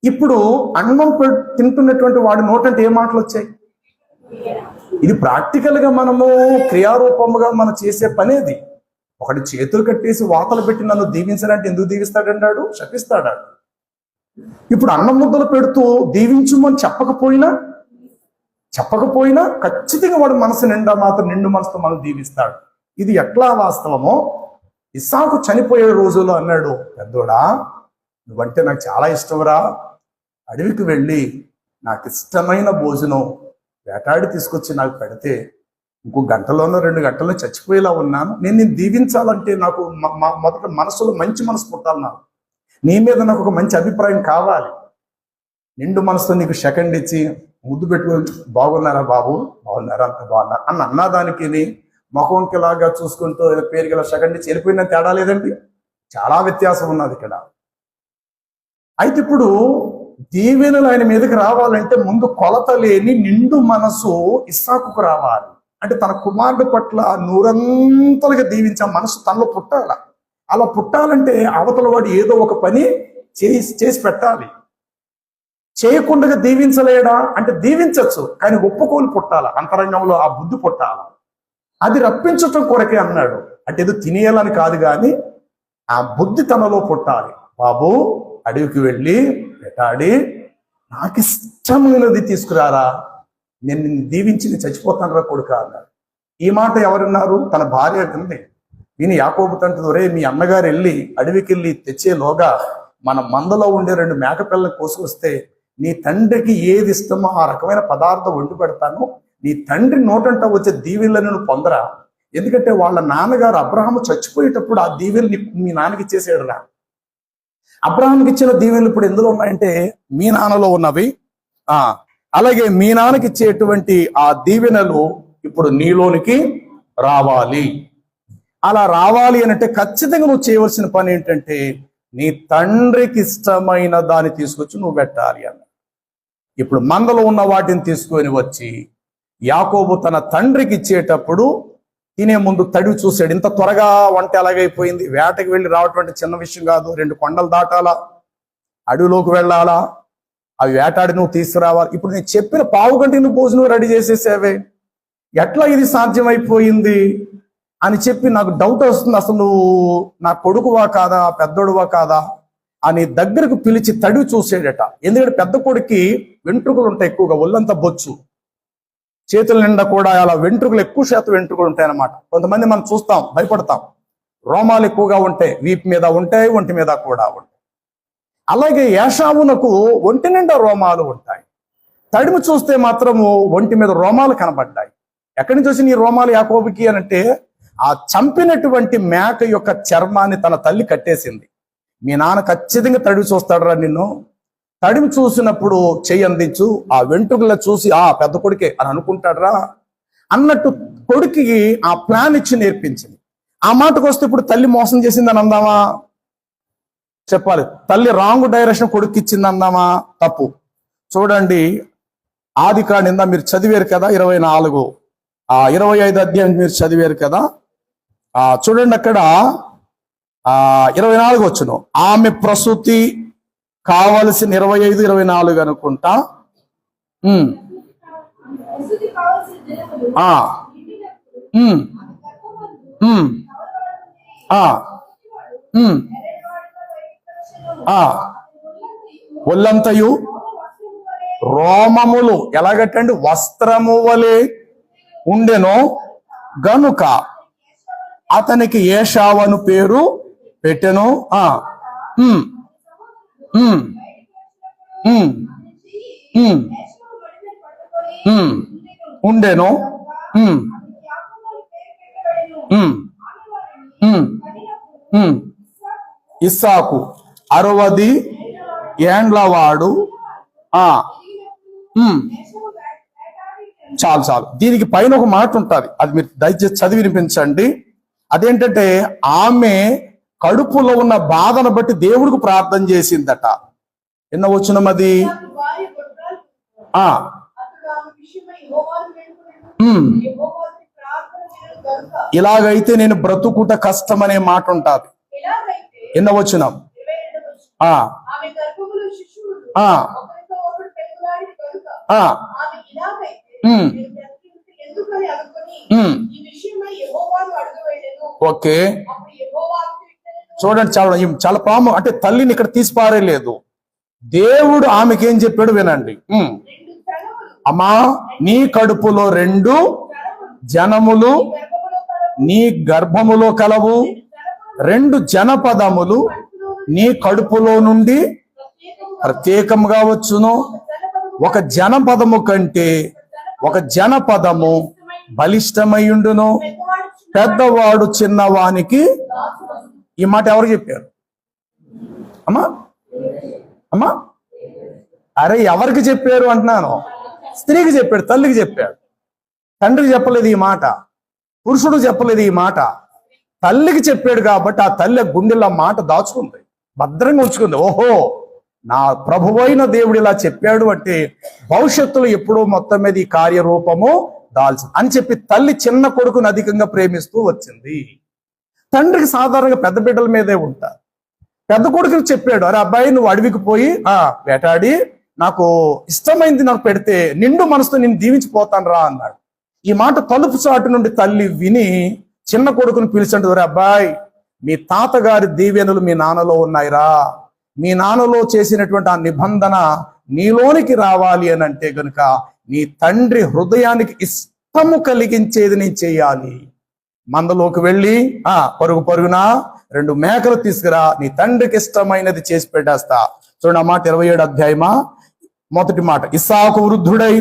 ఇప్పుడు అన్నం తింటున్నటువంటి వాడి నోటంటే ఏ మాటలు వచ్చాయి? ఇది ప్రాక్టికల్ గా మనము క్రియారూపముగా మనం చేసే పనేది. ఒకటి చేతులు కట్టేసి వాతలు పెట్టి నన్ను దీవించాలంటే ఎందుకు దీవిస్తాడంటాడు? శపిస్తాడాడు. ఇప్పుడు అన్నం ముద్దలు పెడుతూ దీవించుమని చెప్పకపోయినా ఖచ్చితంగా వాడు మనసు నిండా మాత్రం నిండు మనసుతో మనం దీవిస్తాడు. ఇది ఎట్లా వాస్తవమో ఇస్సాకు చనిపోయే రోజుల్లో అన్నాడు, పెద్దోడా నువ్వంటే నాకు చాలా ఇష్టంరా, అడవికి వెళ్ళి నాకు ఇష్టమైన భోజనం వేటాడి తీసుకొచ్చి నాకు పెడితే ఇంకో గంటలోనో 2 గంటల్లో చచ్చిపోయేలా ఉన్నాను, నేను దీవించాలంటే నాకు మొదట మనసులో మంచి మనసు పుట్టాలి, నాకు నీ మీద నాకు ఒక మంచి అభిప్రాయం కావాలి. నిండు మనసుతో నీకు సెకండ్ ఇచ్చి ముద్దు పెట్టుకొని బాగున్నారా బాబు, బాగున్నారా, అంత బాగున్నారు అన్న అన్నదానికి ముఖంకిలాగా చూసుకుంటూ పేరు గల సెకండ్ ఇచ్చి వెళ్ళిపోయిన తేడా లేదండి, చాలా వ్యత్యాసం ఉన్నది ఇక్కడ. అయితే ఇప్పుడు దీవెనలు ఆయన మీదకి రావాలంటే ముందు కొలత లేని నిండు మనసు ఇస్సాకుకు రావాలి. అంటే తన కుమారుడు పట్ల నూరంతలుగా దీవించే మనసు తనలో పుట్టాల. అలా పుట్టాలంటే అవతల వాడు ఏదో ఒక పని చేసి పెట్టాలి. చేయకుండా దీవించలేడా అంటే దీవించవచ్చు, కానీ ఒప్పుకోలు పుట్టాల, అంతరంగంలో ఆ బుద్ధి పుట్టాల. అది రప్పించటం కొరకే అన్నాడు. అంటే ఏదో తినేయాలని కాదు, కానీ ఆ బుద్ధి తనలో పుట్టాలి. బాబు అడవికి వెళ్ళి వేటాడి నాకు ఇష్టమైనది తీసుకురారా, నేను నిన్ను దీవించి నేను చచ్చిపోతాను రా కొడుక అన్నాడు. ఈ మాట ఎవరున్నారు? తన భార్య అంటుంది. విని యాకోబు తండ్రి, ఒరే మీ అన్నగారు వెళ్ళి అడవికి వెళ్ళి తెచ్చేలోగా మన మందలో ఉండే 2 మేకపిల్లలు కోసుకొస్తే నీ తండ్రికి ఏది ఇష్టమో ఆ రకమైన పదార్థం వండి పెడతాను, నీ తండ్రి నోటంట వచ్చే దీవెనలను నువ్వు పొందరా. ఎందుకంటే వాళ్ళ నాన్నగారు అబ్రహాము చచ్చిపోయేటప్పుడు ఆ దీవెనని మీ నాన్నకి ఇచ్చేసాడు రా. అబ్రహాంకి ఇచ్చిన దీవెనలు ఇప్పుడు ఎందులో ఉన్నాయంటే మీ నాన్నలో ఉన్నవి. అలాగే మీ నాన్నకి ఇచ్చేటువంటి ఆ దీవెనలు ఇప్పుడు నీలోనికి రావాలి. అలా రావాలి అంటే ఖచ్చితంగా నువ్వు చేయవలసిన పని ఏంటంటే నీ తండ్రికి ఇష్టమైన దాన్ని తీసుకొచ్చి నువ్వు పెట్టాలి అన్న. ఇప్పుడు మందలో ఉన్న వాటిని తీసుకొని వచ్చి యాకోబు తన తండ్రికి ఇచ్చేటప్పుడు తినే ముందు తడివి చూశాడు. ఇంత త్వరగా వంట ఎలాగైపోయింది? వేటకి వెళ్ళి రావటం చిన్న విషయం కాదు. 2 కొండలు దాటాలా, అడవిలోకి వెళ్ళాలా, అవి వేటాడి నువ్వు తీసుకురావాలి. ఇప్పుడు నేను చెప్పిన పావు గంటకి నువ్వు భోజనం రెడీ చేసేసావే, ఎట్లా ఇది సాధ్యమైపోయింది అని చెప్పి నాకు డౌట్ వస్తుంది. అసలు నువ్వు నా కొడుకువా కాదా, పెద్దోడువా కాదా అని దగ్గరకు పిలిచి తడివి చూసేడట. ఎందుకంటే పెద్ద కొడుక్కి వెంట్రుకలు ఉంటాయి ఎక్కువగా, ఒళ్ళంతా బొచ్చు, చేతుల నిండా కూడా అలా వెంట్రుకలు, ఎక్కువ శాతం వెంట్రుకలు ఉంటాయి అన్నమాట. కొంతమంది మనం చూస్తాం, భయపడతాం. రోమాలు ఎక్కువగా ఉంటాయి, వీపు మీద ఉంటాయి, ఒంటి మీద కూడా ఉంటాయి. అలాగే ఏషావునకు ఒంటి నిండా రోమాలు ఉంటాయి. తడిమి చూస్తే మాత్రము ఒంటి మీద రోమాలు కనబడ్డాయి. ఎక్కడి నుంచి వచ్చిన ఈ రోమాలు యాకోబుకి అని అంటే ఆ చంపినటువంటి మేక యొక్క చర్మాన్ని తన తల్లి కట్టేసింది. మీ నాన్న ఖచ్చితంగా తడిమి చూస్తాడరా నిన్ను, తడిమి చూసినప్పుడు చెయ్యి అందించు, ఆ వెంట్రుకల చూసి ఆ పెద్ద కొడుకే అని అనుకుంటాడరా అన్నట్టు కొడుకుకి ఆ ప్లాన్ ఇచ్చి నేర్పించింది. ఆ మాటకు వస్తే ఇప్పుడు తల్లి మోసం చేసిందని అందామా? చెప్పాలి. తల్లి రాంగ్ డైరెక్షన్ కొడుకు ఇచ్చింది అందామా? తప్పు. చూడండి, ఆదికాండం మీరు చదివారు కదా, 24 25 అధ్యాయం మీరు చదివారు కదా. చూడండి అక్కడ 24 వచ్చును. ఆమె ప్రసూతి కావలసిన 25, 24 అనుకుంటా. ఒళ్ళంతయు రోమములు ఎలాగట్టండి వస్త్రము వలె ఉండెను గనుక అతనికి ఏషావను పేరు పెట్టెను. ఉండెను. ఇస్సాకు 60 ఏండ్లవాడు. చాలు. దీనికి పైన ఒక మాట ఉంటుంది, అది మీరు దయచేసి చదివి వినిపించండి. అదేంటంటే ఆమె కడుపులో ఉన్న బాధను బట్టి దేవుడికి ప్రార్థన చేసిందట. ఎన్న వచ్చిన అది ఇలాగైతే నేను బ్రతుకుట కష్టం అనే మాట ఉంటుంది. ఎన్న వచ్చిన ఓకే. చూడండి, చాలా ప్రాముఖ్యం. అంటే తల్లిని ఇక్కడ తీసి పారేయలేదు. దేవుడు ఆమెకి ఏం చెప్పాడు వినండి. అమ్మా, నీ కడుపులో 2 జనములు నీ గర్భములో కలవు, 2 జనపదములు నీ కడుపులో నుండి ప్రత్యేకంగా వచ్చును. ఒక జనపదము కంటే ఒక జనపదము బలిష్టమయ్యుండును, పెద్దవాడు చిన్నవానికి. ఈ మాట ఎవరు చెప్పారు? అమ్మా అరే ఎవరికి చెప్పారు అంటున్నాను? స్త్రీకి చెప్పాడు, తల్లికి చెప్పాడు. తండ్రికి చెప్పలేదు ఈ మాట, పురుషుడు చెప్పలేదు ఈ మాట, తల్లికి చెప్పాడు. కాబట్టి ఆ తల్లి గుండెల్లో మాట దాచుకుంది, భద్రంగా ఉంచుకుంది. ఓహో, నా ప్రభువైన దేవుడు ఇలా చెప్పాడు అంటే భవిష్యత్తులో ఎప్పుడో మొత్తం మీద ఈ కార్యరూపము దాల్చింది అని చెప్పి తల్లి చిన్న కొడుకును అధికంగా ప్రేమిస్తూ వచ్చింది. తండ్రికి సాధారణంగా పెద్ద బిడ్డల మీదే ఉంటారు. పెద్ద కొడుకుని చెప్పాడు, అరే అబ్బాయి, నువ్వు అడవికి పోయి వేటాడి నాకు ఇష్టమైంది నాకు పెడితే నిండు మనసుతో నేను దీవించిపోతాను రా అన్నాడు. ఈ మాట తలుపు చాటు నుండి తల్లి విని చిన్న కొడుకుని పిలిచండి, అరే అబ్బాయి, మీ తాతగారి దీవెనలు మీ నాన్నలో ఉన్నాయిరా, మీ నాన్నలో చేసినటువంటి ఆ నిబంధన నీలోనికి రావాలి అని అంటే గనుక నీ తండ్రి హృదయానికి ఇష్టము కలిగించేది నేను చేయాలి. మందలోకి వెళ్ళి పరుగున 2 మేకలు తీసుకురా, నీ తండ్రికి ఇష్టమైనది చేసి పెట్టేస్తా. చూడండి, ఆ మాట 27 అధ్యాయమా, మొదటి మాట. ఇస్సాకు వృద్ధుడై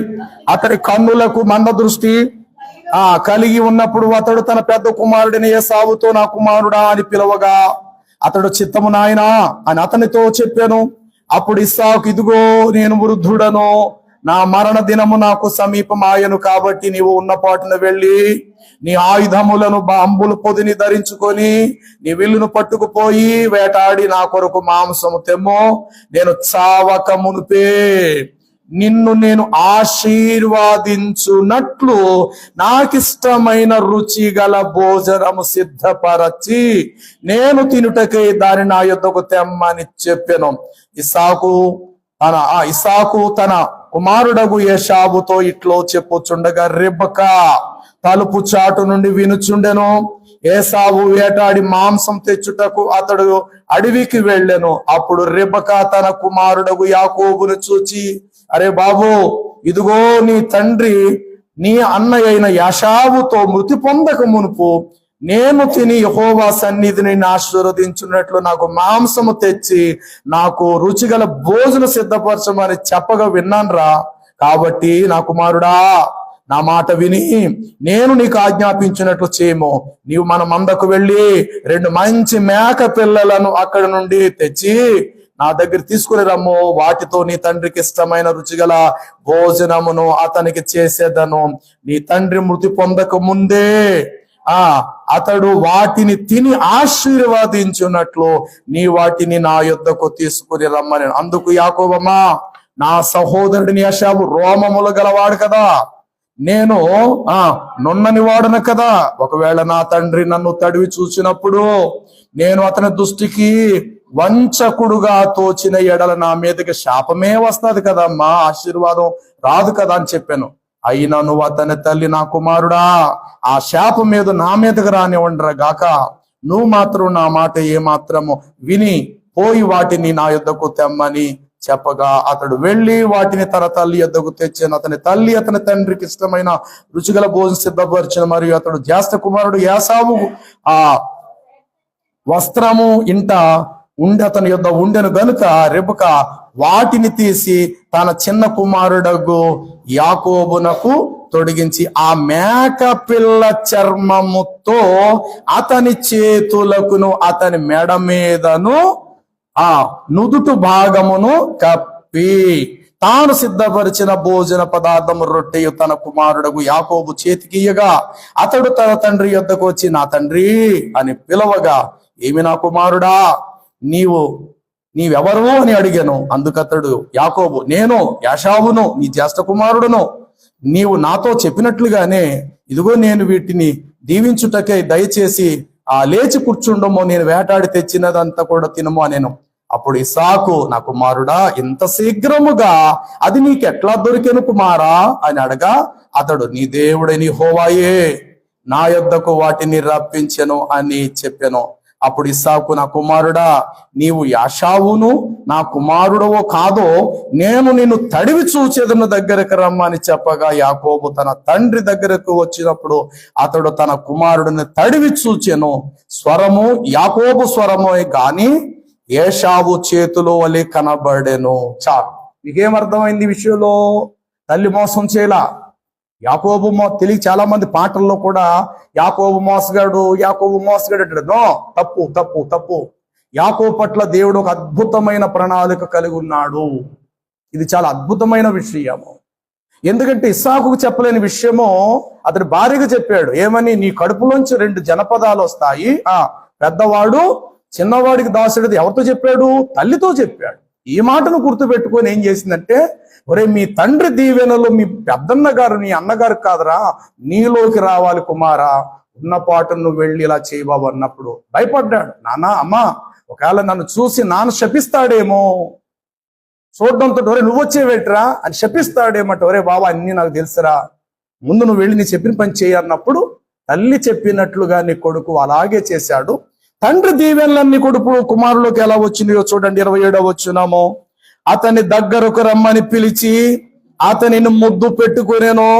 అతడి కన్నులకు మంద దృష్టి కలిగి ఉన్నప్పుడు అతడు తన పెద్ద కుమారుడిని ఏసావుతో నా కుమారుడా అని పిలవగా అతడు చిత్తము నాయనా అని అతనితో చెప్పాను. అప్పుడు ఇస్సాకు, ఇదిగో నేను వృద్ధుడను, నా మరణ దినము నాకు సమీపమాయను, కాబట్టి నీవు ఉన్నపాటున వెళ్ళి నీ ఆయుధములను అంబుల పొదిని ధరించుకొని నీ విల్లును పట్టుకుపోయి వేటాడి నా కొరకు మాంసము తెమ్మో, నేను చావక మునుపే నిన్ను నేను ఆశీర్వాదించున్నట్లు నాకిష్టమైన రుచి గల భోజనము సిద్ధపరచి నేను తినుటకై దాని నా యొద్దకు తెమ్మని చెప్పెను. ఇస్సాకు తన కుమారుడగు ఏశావుతో ఇట్లో చెప్పుచుండగా రెబెకా తలుపు చాటు నుండి వినుచుండెను. ఏసావు వేటాడి మాంసం తెచ్చుటకు అతడు అడవికి వెళ్ళెను. అప్పుడు రెబెకా తన కుమారుడగు యాకోబును చూచి, అరే బాబు, ఇదిగో నీ తండ్రి నీ అన్నయ్యైన యాషావుతో మృతి పొందక మునుపు నేను తిని యెహోవా సన్నిధిని ఆశీర్వదించున్నట్లు నాకు మాంసము తెచ్చి నాకు రుచిగల భోజనం సిద్ధపరచమని చెప్పగా విన్నానురా. కాబట్టి నా కుమారుడా, నా మాట విని నేను నీకు ఆజ్ఞాపించినట్లు చేయము. నీవు మన మందకు వెళ్ళి 2 మంచి మేక పిల్లలను అక్కడి నుండి తెచ్చి నా దగ్గర తీసుకుని రమ్ము. వాటితో నీ తండ్రికి ఇష్టమైన రుచిగల భోజనమును అతనికి చేసేదను. నీ తండ్రి మృతి పొందక ముందే అతడు వాటిని తిని ఆశీర్వాదించున్నట్లు నీ వాటిని నా యొద్దకు తీసుకుని రమ్మని. అందుకు యాకోబమ్మా, నా సహోదరుడిని ఏశావు రోమములు గలవాడు కదా, నేను నున్నని వాడును కదా. ఒకవేళ నా తండ్రి నన్ను తడివి చూసినప్పుడు నేను అతని దృష్టికి వంచకుడుగా తోచిన ఎడల నా మీదకి శాపమే వస్తుంది కదమ్మా, ఆశీర్వాదం రాదు కదా అని చెప్పాను. అయినా నువ్వు అతని తల్లి, నా కుమారుడా, ఆ శాపం మీద నా మీదకి రానివ్వండిరా గాక, నువ్వు మాత్రం నా మాట ఏమాత్రము విని పోయి వాటిని నా యొద్దకు తెమ్మని చెప్పగా అతడు వెళ్ళి వాటిని తన తల్లి యొద్దకు తెచ్చాను. అతని తల్లి అతని తండ్రికి ఇష్టమైన రుచిగల భోజనం సిద్ధపరిచిన. మరియు అతడు జ్యేష్ఠ కుమారుడు ఏసావు ఆ వస్త్రము ఇంట అతని యొద్ద ఉండెను గనుక రెబెకా వాటిని తీసి తన చిన్న కుమారుడగు యాకోబునకు తొడిగించి ఆ మేక పిల్ల చర్మముతో అతని చేతులకును అతని మెడ మీదను నుదుటు భాగమును కప్పి తాను సిద్ధపరిచిన భోజన పదార్థము రొట్టెయు తన కుమారుడగు యాకోబు చేతికియగా అతడు తన తండ్రి యొద్దకు వచ్చి, నా తండ్రి అని పిలవగా, ఏమి నా కుమారుడా, నీవెవరు అని అడిగాను. అందుకతడు యాకోబు, నేను యాషావును, నీ జ్యేష్ఠ కుమారుడును. నీవు నాతో చెప్పినట్లుగానే ఇదిగో నేను వీటిని దీవించుటకై దయచేసి లేచి కూర్చుండము, నేను వేటాడి తెచ్చినదంతా కూడా తినము అనేను. అప్పుడు ఇస్సాకు, నా కుమారుడా, ఇంత శీఘ్రముగా అది నీకెట్లా దొరికెను కుమారా అని అడగా అతడు, నీ దేవుడైన యెహోవాయే నా యొద్దకు వాటిని రప్పించెను అని చెప్పెను. అప్పుడు ఇస్సాకు, నా కుమారుడా, నీవు యాషావును నా కుమారుడవో కాదో నేను నిన్ను తడివి చూచేదను, దగ్గరకు రమ్మని చెప్పగా యాకోబు తన తండ్రి దగ్గరకు వచ్చినప్పుడు అతడు తన కుమారుడిని తడివి చూచెను. స్వరము యాకోబు స్వరము గాని ఏషావు చేతులో వలె కనబడెను. చాలు, మీకేమర్థమైంది ఈ విషయంలో? తల్లి మోసం చేయలా. యాకోబు తెలియ చాలా మంది పాటల్లో కూడా యాకోబు మోసగాడు అంటాడు. నో, తప్పు తప్పు తప్పు. యాకోబు పట్ల దేవుడు ఒక అద్భుతమైన ప్రణాళిక కలిగి ఉన్నాడు. ఇది చాలా అద్భుతమైన విషయము. ఎందుకంటే ఇస్సాకుకు చెప్పలేని విషయము అతడి భార్యకు చెప్పాడు. ఏమని? నీ కడుపులోంచి 2 జనపదాలు వస్తాయి, పెద్దవాడు చిన్నవాడికి దాసుడు. ఎవరితో చెప్పాడు? తల్లితో చెప్పాడు. ఈ మాటను గుర్తుపెట్టుకొని ఏం చేసిందంటే, ఒరే, మీ తండ్రి దీవెనలు మీ పెద్దన్న గారు నీ అన్నగారు కాదురా, నీలోకి రావాలి కుమారా, ఉన్నపాటు నువ్వు వెళ్ళి ఇలా చేయబాబు అన్నప్పుడు భయపడ్డాడు. నాన్న, అమ్మా, ఒకవేళ నన్ను చూసి నాన్న శపిస్తాడేమో, చూడడంతో ఒరే నువ్వు వచ్చేవేట్రా అని శపిస్తాడేమంటే, ఒరే బాబా అన్ని నాకు తెలుసురా, ముందు నువ్వు వెళ్ళి నీ చెప్పిన పని చేయి అన్నప్పుడు తల్లి చెప్పినట్లుగా నీ కొడుకు అలాగే చేశాడు. తండ్రి దీవెనలన్నీ కొడుకు కుమారులోకి ఎలా వచ్చినాయో చూడండి. 27వ వచనము, అతని దగ్గరకు రమ్మని పిలిచి అతనిని ముద్దు పెట్టుకునేను.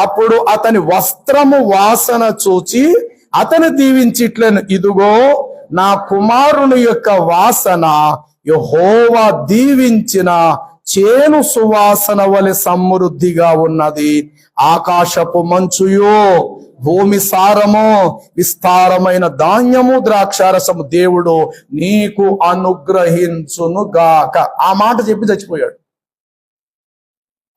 అప్పుడు అతని వస్త్రము వాసన చూచి అతని దీవించిట్లేను, ఇదిగో నా కుమారుని యొక్క వాసన యెహోవా దీవించిన చేను సువాసన వలె సమృద్ధిగా ఉన్నది. ఆకాశపు మంచుయో భూమి సారము, విస్తారమైన ధాన్యము, ద్రాక్షారసము దేవుడు నీకు అనుగ్రహించును గాక. ఆ మాట చెప్పి చచ్చిపోయాడు.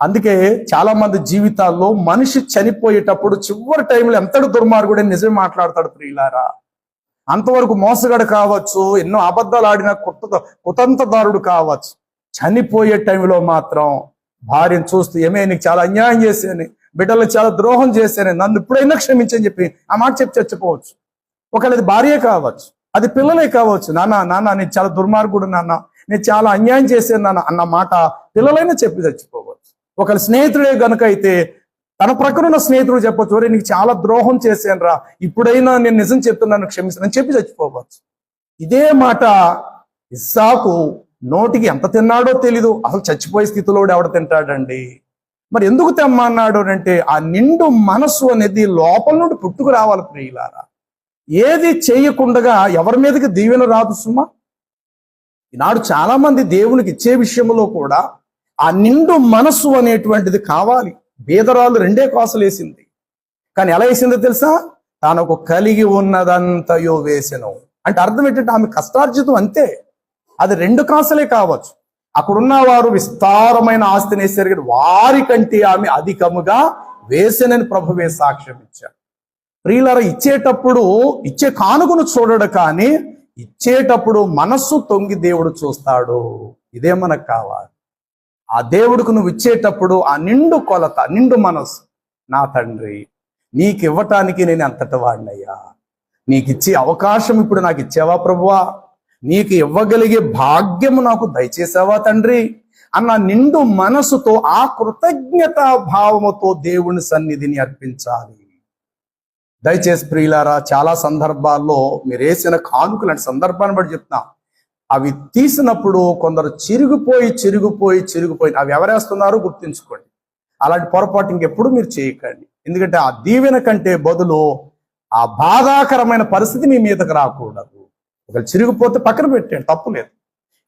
అందుకే చాలా మంది జీవితాల్లో మనిషి చనిపోయేటప్పుడు చివరి టైంలో ఎంతటి దుర్మార్గుడే నిజం మాట్లాడతాడు ప్రియులారా. అంతవరకు మోసగాడు కావచ్చు, ఎన్నో అబద్ధాలు ఆడిన కుతంత్రదారుడు కావచ్చు, చనిపోయే టైంలో మాత్రం భార్యను చూస్తూ ఏమే నీకు చాలా అన్యాయం చేశాను, బిడ్డలకు చాలా ద్రోహం చేశాను, నన్ను ఇప్పుడైనా క్షమించని చెప్పి ఆ మాట చెప్పి చచ్చిపోవచ్చు. ఒకవేళ అది భార్యే కావచ్చు, అది పిల్లలే కావచ్చు. నాన్న నేను చాలా దుర్మార్గుడు నాన్న, నేను చాలా అన్యాయం చేశాను నాన్న అన్న మాట పిల్లలైనా చెప్పి చచ్చిపోవచ్చు. ఒకవేళ స్నేహితుడే గనుక అయితే తన ప్రక్కన ఉన్న స్నేహితుడు చెప్పొచ్చు, ఒరే నీకు చాలా ద్రోహం చేశాను రా, ఇప్పుడైనా నేను నిజం చెప్తున్నాను క్షమిస్తానని చెప్పి చచ్చిపోవచ్చు. ఇదే మాట ఇస్సాకు నోటికి ఎంత తిన్నాడో తెలీదు, అసలు చచ్చిపోయే స్థితిలో ఎవడ తింటాడండి. మరి ఎందుకు తెమ్మన్నాడు అంటే ఆ నిండు మనస్సు అనేది లోపల నుండి పుట్టుకు రావాలి ప్రియులారా. ఏది చేయకుండా ఎవరి మీదకి దీవెన రాదు సుమా. ఈనాడు చాలా మంది దేవునికి ఇచ్చే విషయంలో కూడా ఆ నిండు మనస్సు అనేటువంటిది కావాలి. బీదరాలు 2 కాసులు వేసింది, కానీ ఎలా వేసిందో తెలుసా? తానొక కలిగి ఉన్నదంతయో వేసెను. అంటే అర్థం ఏంటంటే ఆమె కష్టార్జితం అంతే, అది 2 కాసులే కావచ్చు. అక్కడున్న వారు విస్తారమైన ఆస్తిని వేసారు కానీ వారి కంటే ఆమె అధికముగా వేసెనని ప్రభువే సాక్ష్యం ఇచ్చారు. ప్రియులారా, ఇచ్చేటప్పుడు ఇచ్చే కానుకను చూడడు, కానీ ఇచ్చేటప్పుడు మనస్సు తొంగి దేవుడు చూస్తాడు. ఇదే మనకు కావాలి. ఆ దేవుడికి నువ్వు ఇచ్చేటప్పుడు ఆ నిండు కొలత, నిండు మనస్సు, నా తండ్రి నీకు ఇవ్వటానికి నేను అంతటి వాడినయ్యా, నీకు ఇచ్చే అవకాశం ఇప్పుడు నాకు ఇచ్చావా ప్రభువా, నీకు ఇవ్వగలిగే భాగ్యము నాకు దయచేసావా తండ్రి అన్న నిండు మనసుతో ఆ కృతజ్ఞతా భావముతో దేవుని సన్నిధిని అర్పించాలి. దయచేసి ప్రియులారా, చాలా సందర్భాల్లో మీరు వేసిన కానుకలు అంటే సందర్భాన్ని బట్టి చెప్తున్నా, అవి తీసినప్పుడు కొందరు చిరిగిపోయి అవి ఎవరేస్తున్నారో గుర్తుంచుకోండి. అలాంటి పొరపాటు ఇంకెప్పుడు మీరు చేయకండి. ఎందుకంటే ఆ దీవెన కంటే బదులు ఆ బాధాకరమైన పరిస్థితి మీ మీదకి రాకూడదు. ఒకవేళ చిరిగిపోతే పక్కన పెట్టండి, తప్పు లేదు.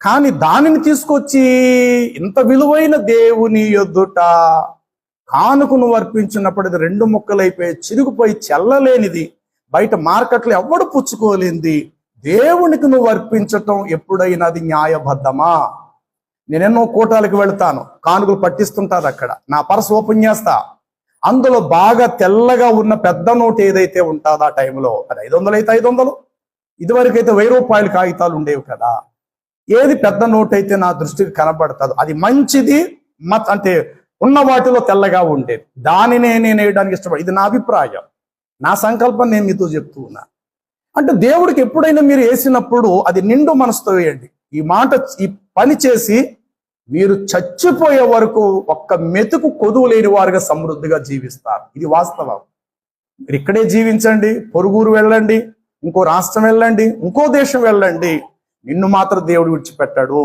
కానీ దానిని తీసుకొచ్చి ఇంత విలువైన దేవుని ఎదుట కానుకను అర్పించినప్పుడు ఇది 2 ముక్కలైపోయి చిరిగిపోయి చెల్లలేనిది, బయట మార్కెట్లో ఎవడు పుచ్చుకోలేనిది దేవునికి నువ్వు అర్పించటం ఎప్పుడైనా అది న్యాయబద్ధమా? నేనెన్నో కూటాలకు వెళ్తాను, కానుకలు పట్టిస్తుంటారు. అక్కడ నా పర్స్ ఓపెన్ చేస్తా, అందులో బాగా తెల్లగా ఉన్న పెద్ద నోటు ఏదైతే ఉంటుందో ఆ టైంలో అది 500 అయితే 500, ఇదివరకు అయితే 1000 రూపాయల కాగితాలు ఉండేవి కదా. ఏది పెద్ద నోటు అయితే నా దృష్టికి కనబడుతుందో అది మంచిది, అంటే ఉన్న వాటిలో తెల్లగా ఉండేది, దానినే నేను వేయడానికి ఇష్టపడి. ఇది నా అభిప్రాయం, నా సంకల్పం, నేను మీతో చెప్తూ ఉన్నా. అంటే దేవుడికి ఎప్పుడైనా మీరు వేసినప్పుడు అది నిండు మనసుతో వేయండి. ఈ పని చేసి మీరు చచ్చిపోయే వరకు ఒక్క మెతుకు కొదువు లేని వారుగా సమృద్ధిగా జీవిస్తారు. ఇది వాస్తవం. మీరు ఇక్కడే జీవించండి, పొరుగురు వెళ్ళండి, ఇంకో రాష్ట్రం వెళ్ళండి, ఇంకో దేశం వెళ్ళండి, నిన్ను మాత్రం దేవుడు విడిచిపెట్టాడు.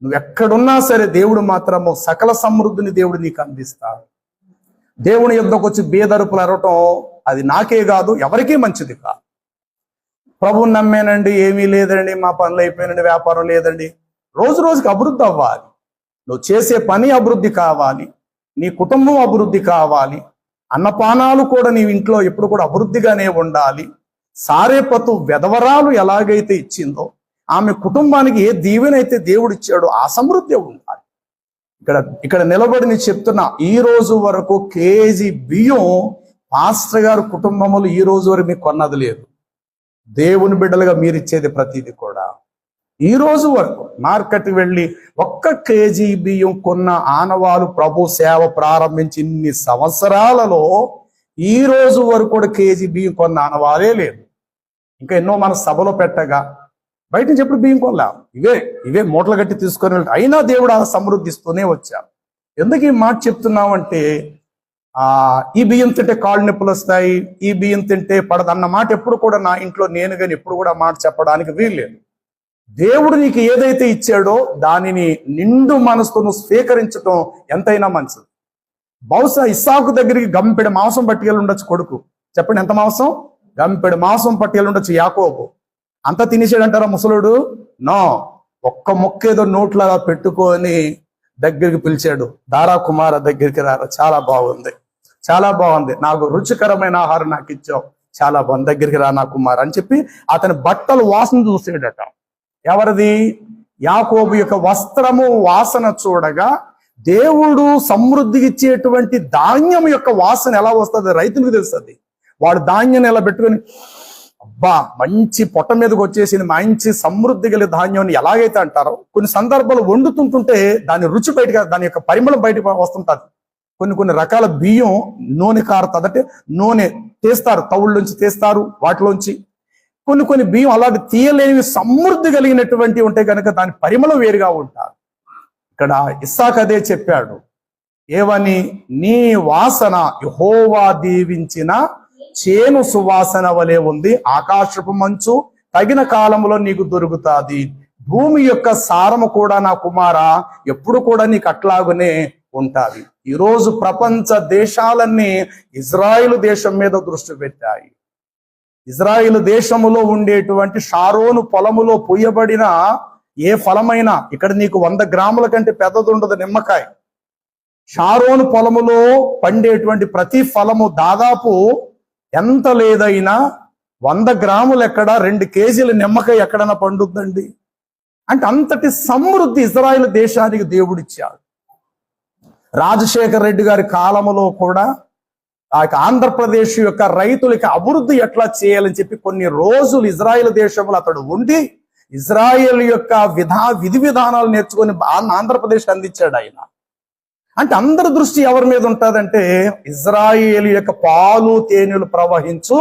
నువ్వు ఎక్కడున్నా సరే దేవుడు మాత్రము సకల సమృద్ధిని దేవుడు నీకు అందిస్తాడు. దేవుని యుద్ధకు వచ్చి బేదరుపులు అరవటం అది నాకే కాదు, ఎవరికీ మంచిది కాదు. ప్రభువుని నమ్మానండి, ఏమీ లేదండి, మా పనులు అయిపోయినండి, వ్యాపారం లేదండి. రోజు రోజుకి అభివృద్ధి అవ్వాలి. నువ్వు చేసే పని అభివృద్ధి కావాలి, నీ కుటుంబం అభివృద్ధి కావాలి, అన్నపానాలు కూడా నీ ఇంట్లో ఎప్పుడు కూడా అభివృద్ధిగానే ఉండాలి. సారేపతు వెధవరాలు ఎలాగైతే ఇచ్చిందో ఆమె కుటుంబానికి ఏ దీవెనైతే దేవుడు ఇచ్చాడో ఆ సమృద్ధి ఉండాలి. ఇక్కడ నిలబడి నేను చెప్తున్నా, ఈ రోజు వరకు కేజీ బియ్యం పాస్టర్ గారు కుటుంబములు ఈ రోజు వరకు మీకు కొన్నది లేదు. దేవుని బిడ్డలుగా మీరు ఇచ్చేది ప్రతిదీ కూడా ఈ రోజు వరకు మార్కెట్కి వెళ్ళి 1 కేజీ బియ్యం కొన్న ఆనవాలు ప్రభు సేవ ప్రారంభించి ఇన్ని సంవత్సరాలలో ఈ రోజు వరకు కూడా కేజీ బియ్యం కొన్న ఆనవాలే లేదు. ఇంకా ఎన్నో మన సభలో పెట్టగా బయట నుంచి ఎప్పుడు బియ్యం కొనలేం, ఇవే మూటలు కట్టి తీసుకొని వెళ్తాం. అయినా దేవుడు ఆ సమృద్ధిస్తూనే వచ్చాడు. ఎందుకు ఈ మాట చెప్తున్నామంటే ఈ బియ్యం తింటే కాళ్ళు నొప్పులు వస్తాయి, ఈ బియ్యం తింటే పడదు అన్న మాట ఎప్పుడు కూడా నా ఇంట్లో నేను కానీ ఎప్పుడు కూడా మాట చెప్పడానికి వీల్లేదు. దేవుడు నీకు ఏదైతే ఇచ్చాడో దానిని నిండు మనసుతో నువ్వు స్వీకరించడం ఎంతైనా మంచిది. బహుశా ఇస్సాకు దగ్గరికి గంపెడు మాంసం పట్టుకెళ్ళి ఉండొచ్చు కొడుకు. చెప్పండి, ఎంత మాంసం? గంపెడు మాంసం పట్టుకెళ్ళి ఉండొచ్చు యాకోబు. అంతా తినేసాడంటారా ముసలుడు? నో, ఒక్క మొక్క ఏదో నోట్లో పెట్టుకొని దగ్గరికి పిలిచాడు. దారా కుమార దగ్గరికి రారా, చాలా బాగుంది, చాలా బాగుంది, నాకు రుచికరమైన ఆహారం నాకు ఇచ్చావు, చాలా బాగుంది, దగ్గరికి రా నా కుమార్ అని చెప్పి అతని బట్టలు వాసన చూసాడట. ఎవరిది? యాకోబు యొక్క వస్త్రము వాసన చూడగా దేవుడు సమృద్ధి ఇచ్చేటువంటి ధాన్యం యొక్క వాసన ఎలా వస్తుంది రైతులకు తెలుస్తుంది. వాడు ధాన్యం ఎలా పెట్టుకొని అబ్బా మంచి పొట్ట మీదకి వచ్చేసింది, మంచి సమృద్ధి కలిగే ధాన్యం ఎలాగైతే అంటారో, కొన్ని సందర్భాలు వండుతుంటుంటే దాని రుచి బయటకు, దాని యొక్క పరిమళం బయటకు వస్తుంటుంది. కొన్ని రకాల బియ్యం నూనె కారుతుంది, అంటే నూనె తీస్తారు, తవుళ్ళలోంచి తీస్తారు, వాటిలోంచి కొన్ని బియ్యం అలాంటి తీయలేని సమృద్ధి కలిగినటువంటి ఉంటే కనుక దాని పరిమళం వేరుగా ఉంటారు. ఇక్కడ ఇస్సాకు అదే చెప్పాడు, ఏవని? నీ వాసన యెహోవా దీవించిన చేను సువాసన వలె ఉంది, ఆకాశపు మంచు తగిన కాలంలో నీకు దొరుకుతాది, భూమి యొక్క సారము కూడా నా కుమారా ఎప్పుడు కూడా నీకు అట్లాగునే ఉంటాది. ఈరోజు ప్రపంచ దేశాలన్నీ ఇజ్రాయిల్ దేశం మీద దృష్టి పెట్టాయి. ఇజ్రాయిల్ దేశములో ఉండేటువంటి షారోను పొలములో పూయబడిన ఏ ఫలమైనా, ఇక్కడ నీకు 100 గ్రాముల కంటే పెద్దది ఉండదు నిమ్మకాయ. షారోను పొలములో పండేటువంటి ప్రతి ఫలము దాదాపు ఎంత లేదైనా 100 గ్రాములు ఎక్కడ, 2 కేజీల నిమ్మకాయ ఎక్కడైనా పండుద్దండి. అంటే అంతటి సమృద్ధి ఇజ్రాయిల్ దేశానికి దేవుడిచ్చాడు. రాజశేఖర్ రెడ్డి గారి కాలంలో కూడా ఆ ఆంధ్రప్రదేశ్ యొక్క రైతులకి అభివృద్ధి ఎట్లా చేయాలని చెప్పి కొన్ని రోజులు ఇజ్రాయిల్ దేశంలో అతడు ఉండి ఇజ్రాయిల్ యొక్క విధి విధానాలు నేర్చుకొని ఆంధ్రప్రదేశ్ అందించాడు ఆయన. అంటే అందరి దృష్టి ఎవరి మీద ఉంటుందంటే ఇజ్రాయేల్ యొక్క పాలు తేనెలు ప్రవహించు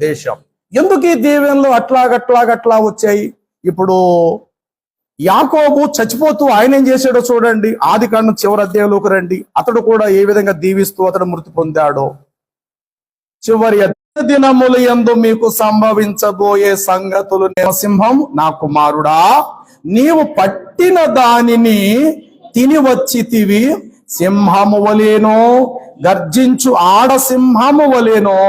దేశం. ఎందుకు ఈ దీవెనలు అట్లా వచ్చాయి? ఇప్పుడు యాకోబు చచ్చిపోతూ ఆయన ఏం చేశాడో చూడండి. ఆదికాండం చివరి అధ్యాయంలోకి రండి. అతడు కూడా ఏ విధంగా దీవిస్తూ అతడు మృతి పొందాడో. చివరి దినములు యందు మీకు సంభవించబోయే సంగతులు, సింహం నా కుమారుడా నీవు పట్టిన దానిని తిని వచ్చితివి, సింహము వలేనో గర్జించు ఆడ సింహము వలేనో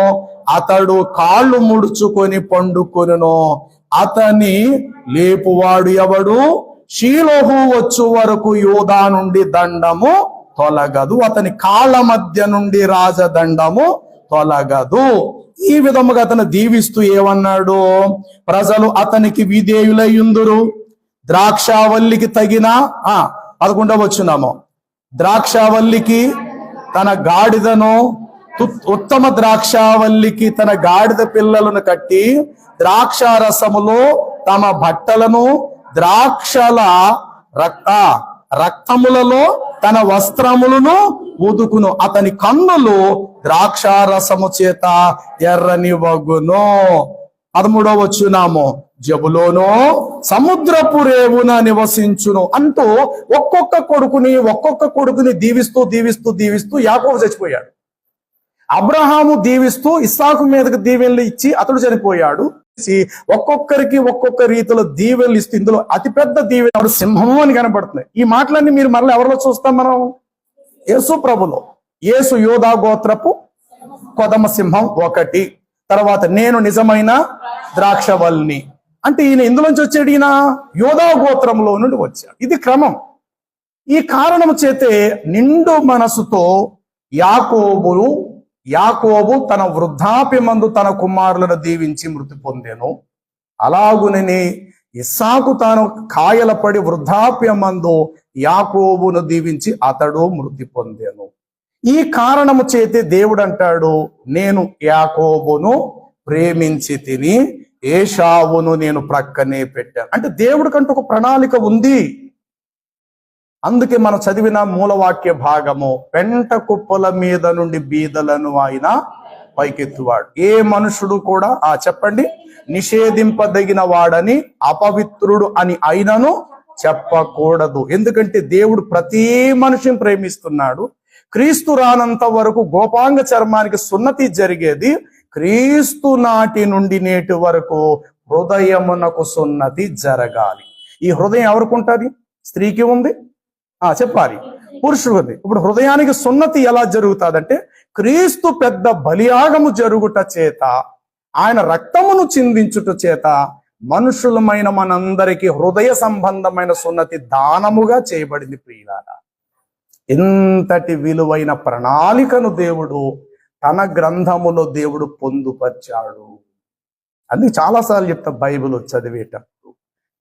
అతడు కాళ్ళు ముడుచుకొని పండుకొనును, అతని లేపువాడు ఎవడు? షీలోహు వచ్చు వరకు యూదా నుండి దండము తొలగదు, అతని కాళ్ళ మధ్య నుండి రాజదండము తొలగదు. ఈ విధముగా అతను దీవిస్తూ ఏమన్నాడు? ప్రజలు అతనికి విధేయులయ్యుందురు, ద్రాక్షావల్లికి తగిన 11వ వచనము, ద్రాక్షావల్లికి తన గాడిదను, ఉత్తమ ద్రాక్షావల్లికి తన గాడిద పిల్లలను కట్టి ద్రాక్షారసములో తమ బట్టలను, ద్రాక్షల రక్తములలో తన వస్త్రములను ఉదుకును, అతని కన్నులు ద్రాక్షారసము చేత ఎర్రని వగును. 13వ వచనము, జబులోను సముద్రపు రేవున నివసించును అంటూ ఒక్కొక్క కొడుకుని దీవిస్తూ యాకోబు చచ్చిపోయాడు. అబ్రహాము దీవిస్తూ ఇస్సాకు మీదకి దీవెనలు ఇచ్చి అతడు చనిపోయాడు. ఒక్కొక్కరికి ఒక్కొక్క రీతిలో దీవెనలు ఇస్తూ ఇందులో అతిపెద్ద దీవెన సింహము అని కనబడుతున్నాయి. ఈ మాటలన్నీ మీరు మరలా ఎవరిలో చూస్తాం? మనం యేసు ప్రభులో. యేసు యోధా గోత్రపు కొదమ సింహం 1, తర్వాత నేను నిజమైన ద్రాక్షవల్ని. అంటే ఈయన ఇందులోంచి వచ్చాడు, ఈయన యోధా గోత్రంలో నుండి వచ్చాడు. ఇది క్రమం. ఈ కారణం చేతే నిండు మనసుతో యాకోబు తన వృద్ధాప్యమందు తన కుమారులను దీవించి మృతి పొందెను. అలాగునని ఇస్సాకు తాను కాయలపడి వృద్ధాప్యమందు యాకోబును దీవించి అతడు మృతి పొందెను. ఈ కారణము చేతే దేవుడు అంటాడు, నేను యాకోబును ప్రేమించి తిని ఏషావును నేను ప్రక్కనే పెట్టాను. అంటే దేవుడికంటూ ఒక ప్రణాళిక ఉంది. అందుకే మనం చదివిన మూలవాక్య భాగము, పెంట కుప్పల మీద నుండి బీదలను ఆయన పైకెత్తువాడు. ఏ మనుషుడు కూడా చెప్పండి, నిషేధింపదగిన వాడని, అపవిత్రుడు అని అయినను చెప్పకూడదు. ఎందుకంటే దేవుడు ప్రతి మనిషిని ప్రేమిస్తున్నాడు. క్రీస్తు రానంత వరకు గోపాంగ చర్మానికి సున్నతి జరిగేది. క్రీస్తు నాటి నుండి నేటి వరకు హృదయమునకు సున్నతి జరగాలి. ఈ హృదయం ఎవరికి ఉంటుంది? స్త్రీకి ఉంది, చెప్పాలి, పురుషుడు ఉంది. ఇప్పుడు హృదయానికి సున్నతి ఎలా జరుగుతుందంటే క్రీస్తు పెద్ద బలియాగము జరుగుట చేత, ఆయన రక్తమును చిందించుట చేత మనుషులమైన మనందరికీ హృదయ సంబంధమైన సున్నతి దానముగా చేయబడింది. ప్రియులారా, ఎంతటి విలువైన ప్రణాళికను దేవుడు తన గ్రంథములో దేవుడు పొందుపరిచాడు. అందుకే చాలాసార్లు చెప్తా, బైబిల్ చదివేటప్పుడు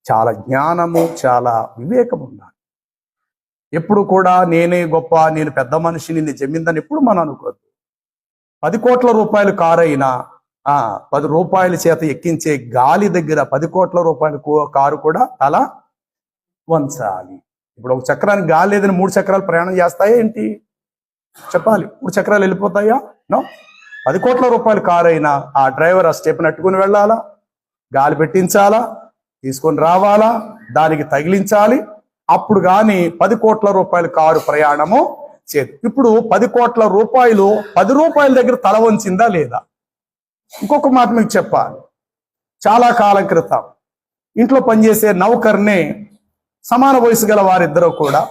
చాలా జ్ఞానము, చాలా వివేకం ఉండాలి. ఎప్పుడు కూడా నేనే గొప్ప, నేను పెద్ద మనిషిని, నేను జమీందని ఎప్పుడు మనం అనుకోవద్దు. 10 కోట్ల రూపాయలు కారు అయినా 10 రూపాయల చేత ఎక్కించే గాలి దగ్గర 10 కోట్ల రూపాయల కారు కూడా తల వంచాలి. ఇప్పుడు ఒక చక్రానికి గాలి లేదని 3 చక్రాలు ప్రయాణం చేస్తాయా ఏంటి? చెప్పాలి. 3 చక్రాలు వెళ్ళిపోతాయా? నో. 10 కోట్ల రూపాయల కారు అయినా ఆ డ్రైవర్ ఆ స్టెప్ నట్టుకుని వెళ్ళాలా, గాలి పెట్టించాలా, తీసుకొని రావాలా, దానికి తగిలించాలి. అప్పుడు కానీ 10 కోట్ల రూపాయల కారు ప్రయాణము చేయదు. ఇప్పుడు 10 కోట్ల రూపాయలు 10 రూపాయల దగ్గర తల వంచిందా లేదా? ఇంకొక మాట మీకు చెప్పాలి. చాలా కాలం క్రితం ఇంట్లో పనిచేసే నౌకర్నే సమాన వయసు గల వారిద్దరూ కూడా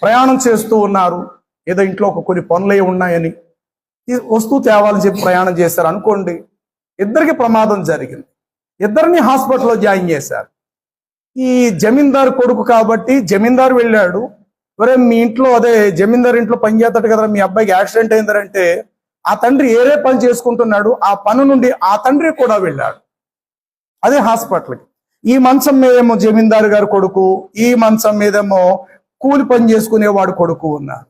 ప్రయాణం చేస్తూ ఉన్నారు. ఏదో ఇంట్లో కొన్ని పనులే ఉన్నాయని వస్తువు తేవాలని చెప్పి ప్రయాణం చేశారు అనుకోండి. ఇద్దరికి ప్రమాదం జరిగింది. ఇద్దరిని హాస్పిటల్లో జాయిన్ చేశారు. ఈ జమీందారు కొడుకు కాబట్టి జమీందారు వెళ్ళాడు. ఒరే, మీ ఇంట్లో అదే జమీందారు ఇంట్లో పని చేస్తాడు కదా, మీ అబ్బాయికి యాక్సిడెంట్ అయిందంటే ఆ తండ్రి ఏరే పని చేసుకుంటున్నాడు. ఆ పని నుండి ఆ తండ్రి కూడా వెళ్ళాడు అదే హాస్పిటల్కి. ఈ మంచం మీదేమో జమీందారు గారు కొడుకు, ఈ మంచం మీదేమో కూలి పని చేసుకునేవాడు కొడుకు ఉన్నారు.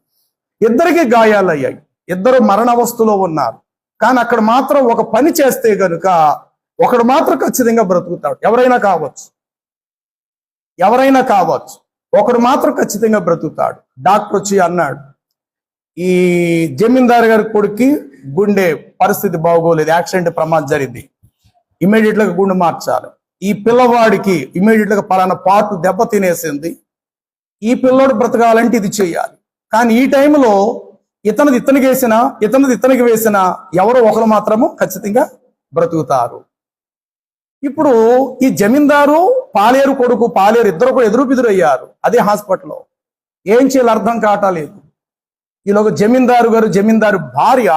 ఇద్దరికి గాయాలయ్యాయి. ఇద్దరు మరణావస్థలో ఉన్నారు. కానీ అక్కడ మాత్రం ఒక పని చేస్తే గనుక ఒకడు మాత్రం ఖచ్చితంగా బ్రతుకుతాడు. ఎవరైనా కావచ్చు, ఒకడు మాత్రం ఖచ్చితంగా బ్రతుకుతాడు. డాక్టర్ వచ్చి అన్నాడు, ఈ జమీందారు గారి కొడుక్కి గుండె పరిస్థితి బాగోలేదు, యాక్సిడెంట్ ప్రమాదం జరిగింది, ఇమీడియట్ గా గుండె మార్చాలి. ఈ పిల్లవాడికి ఇమీడియట్ గా పలానా పార్ట్ దెబ్బ తినేసింది, ఈ పిల్లోడు బ్రతకాలంటే ఇది చెయ్యాలి. కానీ ఈ టైంలో ఇతనిది ఇతనికి వేసిన ఎవరో ఒకరు మాత్రము ఖచ్చితంగా బ్రతుకుతారు. ఇప్పుడు ఈ జమీందారు పాలేరు కొడుకు పాలేరు ఇద్దరు కూడా ఎదురు అయ్యారు అదే హాస్పిటల్లో. ఏం చేయాలి అర్థం కావట్లేదు. ఈలోగా జమీందారు భార్య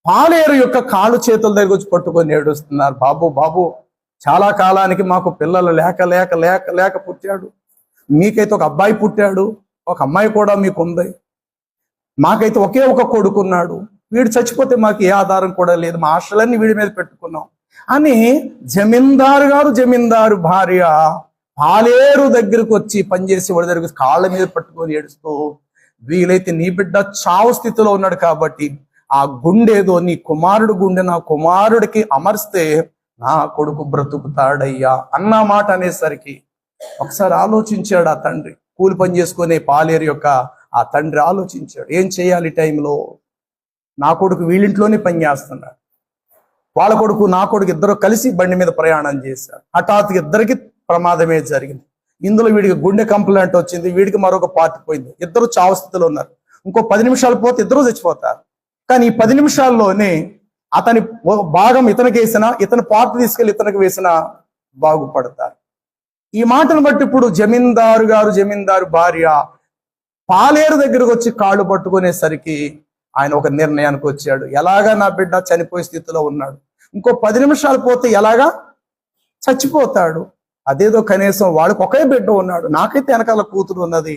పాలేరు యొక్క కాళ్ళు చేతుల దగ్గర వచ్చి పట్టుకొని ఏడుస్తున్నారు. బాబు చాలా కాలానికి మాకు పిల్లలు లేక పుట్టాడు. మీకైతే ఒక అబ్బాయి పుట్టాడు, ఒక అమ్మాయి కూడా మీకుంది. మాకైతే ఒకే ఒక కొడుకున్నాడు. వీడు చచ్చిపోతే మాకు ఏ ఆధారం కూడా లేదు. మా ఆశలన్నీ వీడి మీద పెట్టుకున్నాం అని జమీందారు భార్య పాలేరు దగ్గరకు వచ్చి పనిచేసి వాడి దగ్గర కాళ్ళ మీద పట్టుకొని ఏడుస్తూ, వీలైతే నీ బిడ్డ చావు స్థితిలో ఉన్నాడు కాబట్టి ఆ గుండెదో నీ కుమారుడు గుండె నా కుమారుడికి అమర్స్తే నా కొడుకు బ్రతుకుతాడయ్యా అన్న మాట అనేసరికి ఒకసారి ఆలోచించాడు ఆ తండ్రి. కూలి పని చేసుకునే పాలేరు యొక్క ఆ తండ్రి ఆలోచించాడు, ఏం చేయాలి టైంలో. నా కొడుకు వీళ్ళింట్లోనే పని చేస్తున్నాడు, వాళ్ళ కొడుకు నా కొడుకు ఇద్దరు కలిసి బండి మీద ప్రయాణం చేశారు. హఠాత్తుగా ఇద్దరికి ప్రమాదమే జరిగింది. ఇందులో వీడికి గుండె కంప్లైంట్ వచ్చింది, వీడికి మరొక పార్ట్ పోయింది. ఇద్దరు చావు స్థితిలో ఉన్నారు. ఇంకో 10 నిమిషాలు పోతే ఇద్దరు చచ్చిపోతారు. కానీ ఈ 10 నిమిషాల్లోనే అతని భాగం ఇతనికి వేసినా, ఇతని పార్ట్ తీసుకెళ్లి ఇతనికి వేసినా బాగుపడతారు. ఈ మాటను బట్టి ఇప్పుడు జమీందారు భార్య పాలేరు దగ్గరకు వచ్చి కాళ్ళు పట్టుకునేసరికి ఆయన ఒక నిర్ణయానికి వచ్చాడు. ఎలాగా నా బిడ్డ చనిపోయే స్థితిలో ఉన్నాడు, ఇంకో 10 నిమిషాలు పోతే ఎలాగా చచ్చిపోతాడు. అదేదో కనీసం వాడికి ఒకే బిడ్డ ఉన్నాడు, నాకైతే వెనకాల కూతురు ఉన్నది,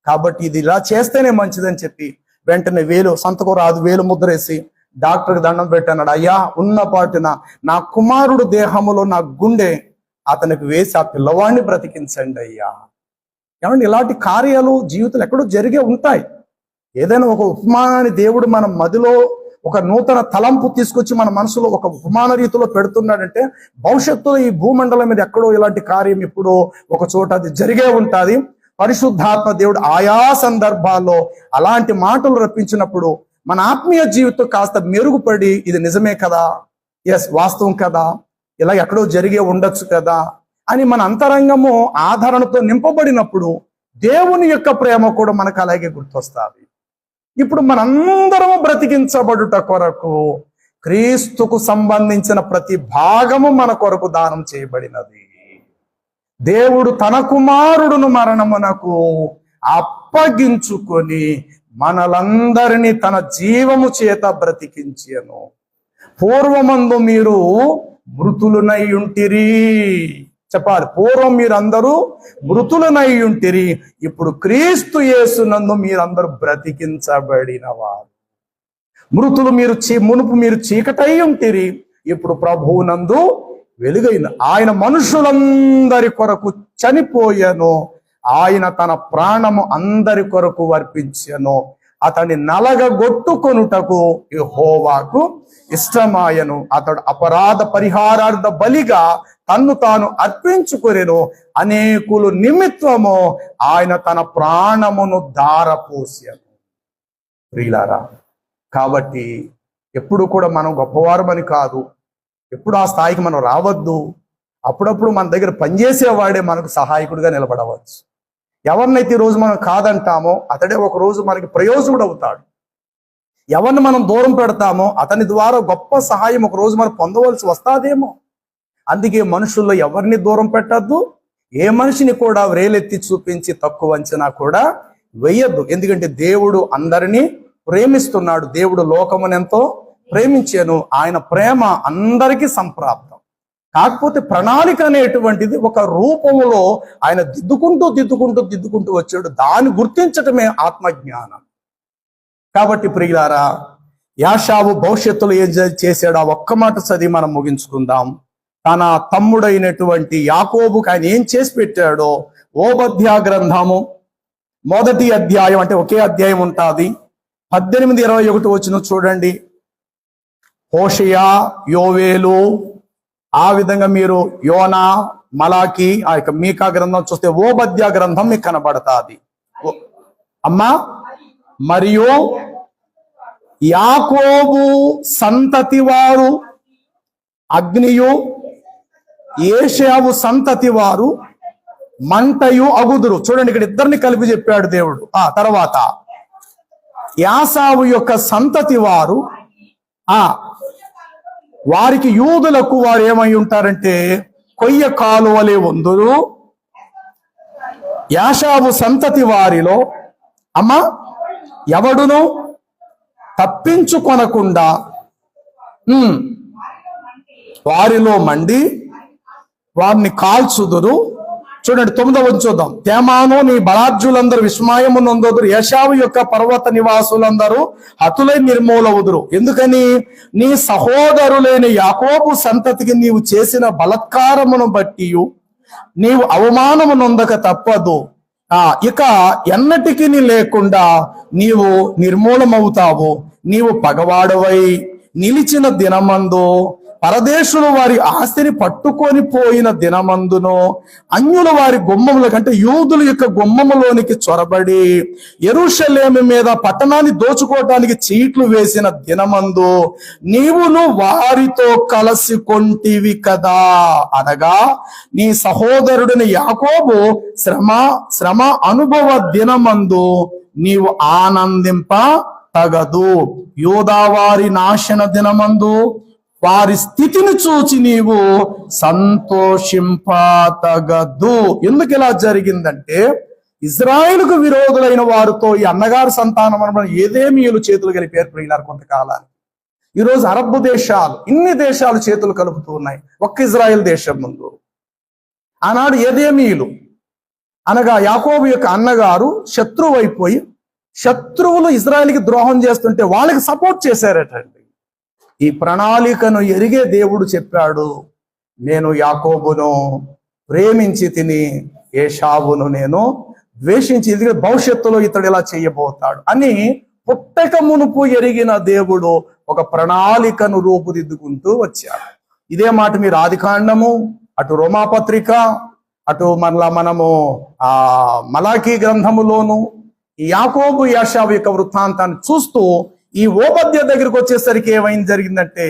కాబట్టి ఇది ఇలా చేస్తేనే మంచిదని చెప్పి వెంటనే సంతకం రాదు, వేలు ముద్రేసి డాక్టర్కి దండం పెట్టన్నాడు. అయ్యా, ఉన్నపాటున నా కుమారుడు దేహములో నా గుండె అతనికి వేసి ఆ పిల్లవాడిని బ్రతికించండి అయ్యా. ఏమంటే ఇలాంటి కార్యాలు జీవితంలో ఎక్కడో జరిగే ఉంటాయి. ఏదైనా ఒక ఉపమానాన్ని దేవుడు మన మదిలో ఒక నూతన తలంపు తీసుకొచ్చి మన మనసులో ఒక ఉపమాన రీతిలో పెడుతున్నాడంటే భవిష్యత్తులో ఈ భూమండలం మీద ఎక్కడో ఇలాంటి కార్యం ఎప్పుడో ఒక చోట అది జరిగే ఉంటుంది. పరిశుద్ధాత్మ దేవుడు ఆయా సందర్భాల్లో అలాంటి మాటలు రప్పించినప్పుడు మన ఆత్మీయ జీవితం కాస్త మెరుగుపడి ఇది నిజమే కదా, వాస్తవం కదా, ఇలా ఎక్కడో జరిగే ఉండొచ్చు కదా అని మన అంతరంగము ఆదరణతో నింపబడినప్పుడు దేవుని యొక్క ప్రేమ కూడా మనకు అలాగే గుర్తొస్తుంది. ఇప్పుడు మనందరము బ్రతికించబడుట కొరకు క్రీస్తుకు సంబంధించిన ప్రతి భాగము మన కొరకు దానం చేయబడినది. దేవుడు తన కుమారుడును మరణమునకు అప్పగించుకొని మనలందరినీ తన జీవము చేత బ్రతికించెను. పూర్వమందు మీరు మృతులునై ఉంటిరి. చెప్పాలి, పూర్వం మీరందరూ మృతులనై ఉంటిరి, ఇప్పుడు క్రీస్తు యేసునందు మీరందరూ బ్రతికించబడిన వారు. మృతులు మునుపు మీరు చీకటై ఉంటిరి, ఇప్పుడు ప్రభువునందు వెలుగైన ఆయన మనుషులందరి కొరకు చనిపోయెను, ఆయన తన ప్రాణము అందరి కొరకు అర్పించెను, అతని నలగగొట్టుకొనుటకు యెహోవాకు ఇష్టమాయను, అతడు అపరాధ పరిహారార్థ బలిగా తన్ను తాను అర్పించుకొనెను, అనేకులు నిమిత్తము ఆయన తన ప్రాణమును ధారపోసెను. ప్రియులారా, కాబట్టి ఎప్పుడు కూడా మనం గొప్పవారమని కాదు, ఎప్పుడు ఆ స్థాయికి మనం రావద్దు. అప్పుడప్పుడు మన దగ్గర పనిచేసేవాడే మనకు సహాయకుడిగా నిలబడవచ్చు. ఎవరినైతే ఈ రోజు మనం కాదంటామో అతడే ఒక రోజు మనకి ప్రయోజకుడు అవుతాడు. ఎవరిని మనం దూరం పెడతామో అతని ద్వారా గొప్ప సహాయం ఒక రోజు మనం పొందవలసి వస్తాదేమో. అందుకే మనుషుల్లో ఎవరిని దూరం పెట్టద్దు, ఏ మనిషిని కూడా వ్రేలెత్తి చూపించి తక్కువ అంచనా కూడా వేయద్దు. ఎందుకంటే దేవుడు అందరినీ ప్రేమిస్తున్నాడు. దేవుడు లోకమునెంతో ప్రేమించాను, ఆయన ప్రేమ అందరికీ సంప్రాప్తం. కాకపోతే ప్రణాళిక అనేటువంటిది ఒక రూపములో ఆయన దిద్దుకుంటూ వచ్చాడు. దాన్ని గుర్తించటమే ఆత్మజ్ఞానం. కాబట్టి ప్రియులారా, యాషావు భవిష్యత్తులో ఏం చేశాడు ఆ ఒక్క మాట చదివి మనం ముగించుకుందాం. తన తమ్ముడైనటువంటి యాకోబుకి ఆయన ఏం చేసి పెట్టాడో ఓబద్యా గ్రంథము 1వ అధ్యాయం, అంటే ఒకే అధ్యాయం ఉంటుంది, 18-21 వచనం చూడండి. హోషేయ, యోవేలు, ఆ విధంగా మీరు యోనా, మలాకి, ఆ యొక్క మీకా గ్రంథం చూస్తే ఓబద్యా గ్రంథం మీకు కనబడతాది. అమ్మా, మరియు యాకోబు సంతతి వారు అగ్నియు, ఏషావు సంతతి వారు మంటయు అగుదురు. చూడండి, ఇక్కడ ఇద్దరిని కలిపి చెప్పాడు దేవుడు. ఆ తర్వాత యాసావు యొక్క సంతతి వారు, వారికి యూదులకు వారు ఏమై ఉంటారంటే కొయ్య కాలువలే ఉందురు. యాషావు సంతతి వారిలో ఎవడును తప్పించుకొనకుండా వారిలో మండి వారిని కాల్చుదురు. చూడండి, 9వ చూద్దాం. తేమాను నీ బలార్జులందరూ విస్మయము నొందొదురు, ఏషావు యొక్క పర్వత నివాసులందరూ హతులై నిర్మూలవుదురు. ఎందుకని? నీ సహోదరులైన యాకోబు సంతతికి నీవు చేసిన బలత్కారమును బట్టి నీవు అవమానము నొందక తప్పదు. ఇక ఎన్నటికి లేకుండా నీవు నిర్మూలమవుతావు. నీవు పగవాడవై నిలిచిన దినమందు, పరదేశులు వారి ఆస్తిని పట్టుకొని పోయిన దినమందును, అన్యుల వారి గుమ్మముల కంటే యూదుల యొక్క గుమ్మములోనికి చొరబడి యెరూషలేము మీద పట్టణాన్ని దోచుకోవటానికి చీట్లు వేసిన దినమందు నీవును వారితో కలిసి కొంటివి కదా. అనగా నీ సహోదరుడిని యాకోబు శ్రమ అనుభవ దినమందు నీవు ఆనందింప తగదు. యూదావారి నాశన దినమందు వారి స్థితిని చూచి నీవు సంతోషింపతగదు. ఎందుకు ఇలా జరిగిందంటే, ఇజ్రాయిలుకు విరోధులైన వారితో ఈ అన్నగారి సంతానం ఏదేమీయులు చేతులు కలిపారు ప్రియులారు కొంతకాలానికి. ఈరోజు అరబ్ దేశాలు, ఇన్ని దేశాలు చేతులు కలుపుతూ ఉన్నాయి ఒక్క ఇజ్రాయిల్ దేశం ముందు. ఆనాడు ఏదేమీయులు అనగా యాకోబు యొక్క అన్నగారు శత్రువు అయిపోయి, శత్రువులు ఇజ్రాయిల్కి ద్రోహం చేస్తుంటే వాళ్ళకి సపోర్ట్ చేశారటండి. ఈ ప్రణాళికను ఎరిగే దేవుడు చెప్పాడు, నేను యాకోబును ప్రేమించి తిని ఏషావును నేను ద్వేషించి, ఇది భవిష్యత్తులో ఇతడు ఇలా చేయబోతాడు అని పుట్టక మునుపు ఎరిగిన దేవుడు ఒక ప్రణాళికను రూపుదిద్దుకుంటూ వచ్చాడు. ఇదే మాట మీరు ఆదికాండము, అటు రోమాపత్రిక, అటు మనము మలాకీ గ్రంథములోను ఈ యాకోబు యాషావు యొక్క వృత్తాంతాన్ని చూస్తూ ఈ ఓబద్య దగ్గరికి వచ్చేసరికి జరిగిందంటే,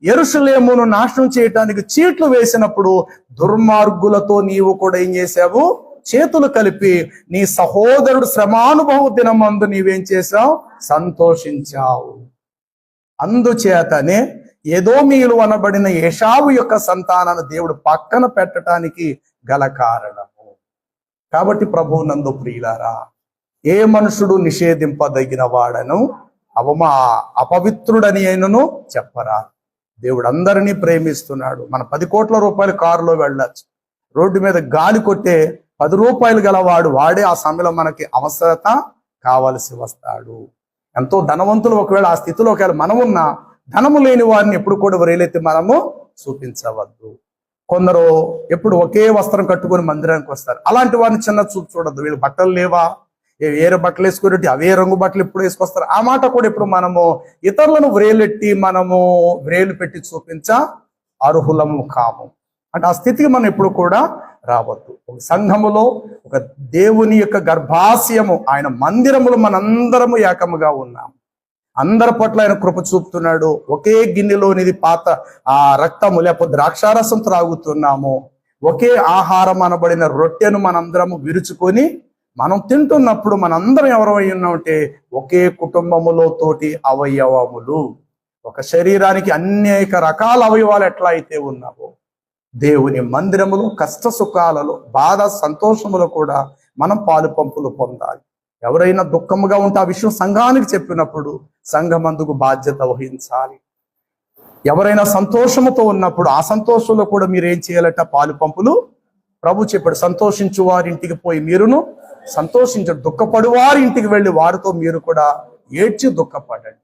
యెరూషలేమును నాశనం చేయటానికి చీట్లు వేసినప్పుడు దుర్మార్గులతో నీవు కూడా ఏం చేశావు? చేతులు కలిపి నీ సహోదరుడు శ్రమానుభవ దినమందు నీవేం చేశావు? సంతోషించావు. అందుచేతనే ఎదోమీయులు అనబడిన ఏషావు యొక్క సంతానాన్ని దేవుడు పక్కన పెట్టడానికి గల కారణము. కాబట్టి ప్రభువు నందు ప్రియులారా, ఏ మనుషుడు నిషేధింపదగిన వాడను అపవిత్రుడని అయినను చెప్పరా. దేవుడు అందరినీ ప్రేమిస్తున్నాడు. మన 10 కోట్ల రూపాయల కారులో వెళ్ళచ్చు, రోడ్డు మీద గాలి కొట్టే 10 రూపాయలు గలవాడు వాడే ఆ సమయంలో మనకి అవసరత కావలసి వస్తాడు. ఎంతో ధనవంతులు ఒకవేళ ఆ స్థితిలో ఒకవేళ మనమున్నా ధనము లేని వారిని ఎప్పుడు కూడా వ్రేలెత్తి మనము చూపించవద్దు. కొందరు ఎప్పుడు ఒకే వస్త్రం కట్టుకొని మందిరానికి వస్తారు. అలాంటి వారిని చిన్న చూపు చూడద్దు. వీళ్ళు బట్టలు లేవా, వేరే బట్టలు వేసుకునేటి అవే రంగు బట్టలు ఎప్పుడు వేసుకొస్తారు, ఆ మాట కూడా ఇప్పుడు మనము ఇతరులను వ్రేలెట్టి మనము వ్రేలు పెట్టి చూపించ అర్హులము కాము. అంటే ఆ స్థితికి మనం ఎప్పుడు కూడా రావద్దు. ఒక సంఘములో, ఒక దేవుని యొక్క గర్భాశయము, ఆయన మందిరములు మనందరము ఏకముగా ఉన్నాము. అందరి పట్ల ఆయన కృప చూపుతున్నాడు. ఒకే గిన్నెలోనిది పాత ఆ రక్తము లేకపోతే ద్రాక్షారసం త్రాగుతున్నాము. ఒకే ఆహారం అనబడిన రొట్టెను మనందరము విరుచుకొని మనం తింటున్నప్పుడు మనందరం ఎవరై ఉన్నామంటే ఒకే కుటుంబములో తోటి అవయవములు. ఒక శరీరానికి అనేక రకాల అవయవాలు ఎట్లా అయితే ఉన్నావో, దేవుని మందిరములు కష్ట సుఖాలలో, బాధ సంతోషములు కూడా మనం పాలు పంపులు పొందాలి. ఎవరైనా దుఃఖముగా ఉంటే ఆ విషయం సంఘానికి చెప్పినప్పుడు సంఘమందుకు బాధ్యత వహించాలి. ఎవరైనా సంతోషముతో ఉన్నప్పుడు ఆ సంతోషంలో కూడా మీరు ఏం చేయాలట, పాలు పంపులు. ప్రభు చెప్పాడు, సంతోషించు వారి ఇంటికి పోయి మీరును సంతోషించండి, దుఃఖపడు వారి ఇంటికి వెళ్ళి వారితో మీరు కూడా ఏడ్చి దుఃఖపడండి.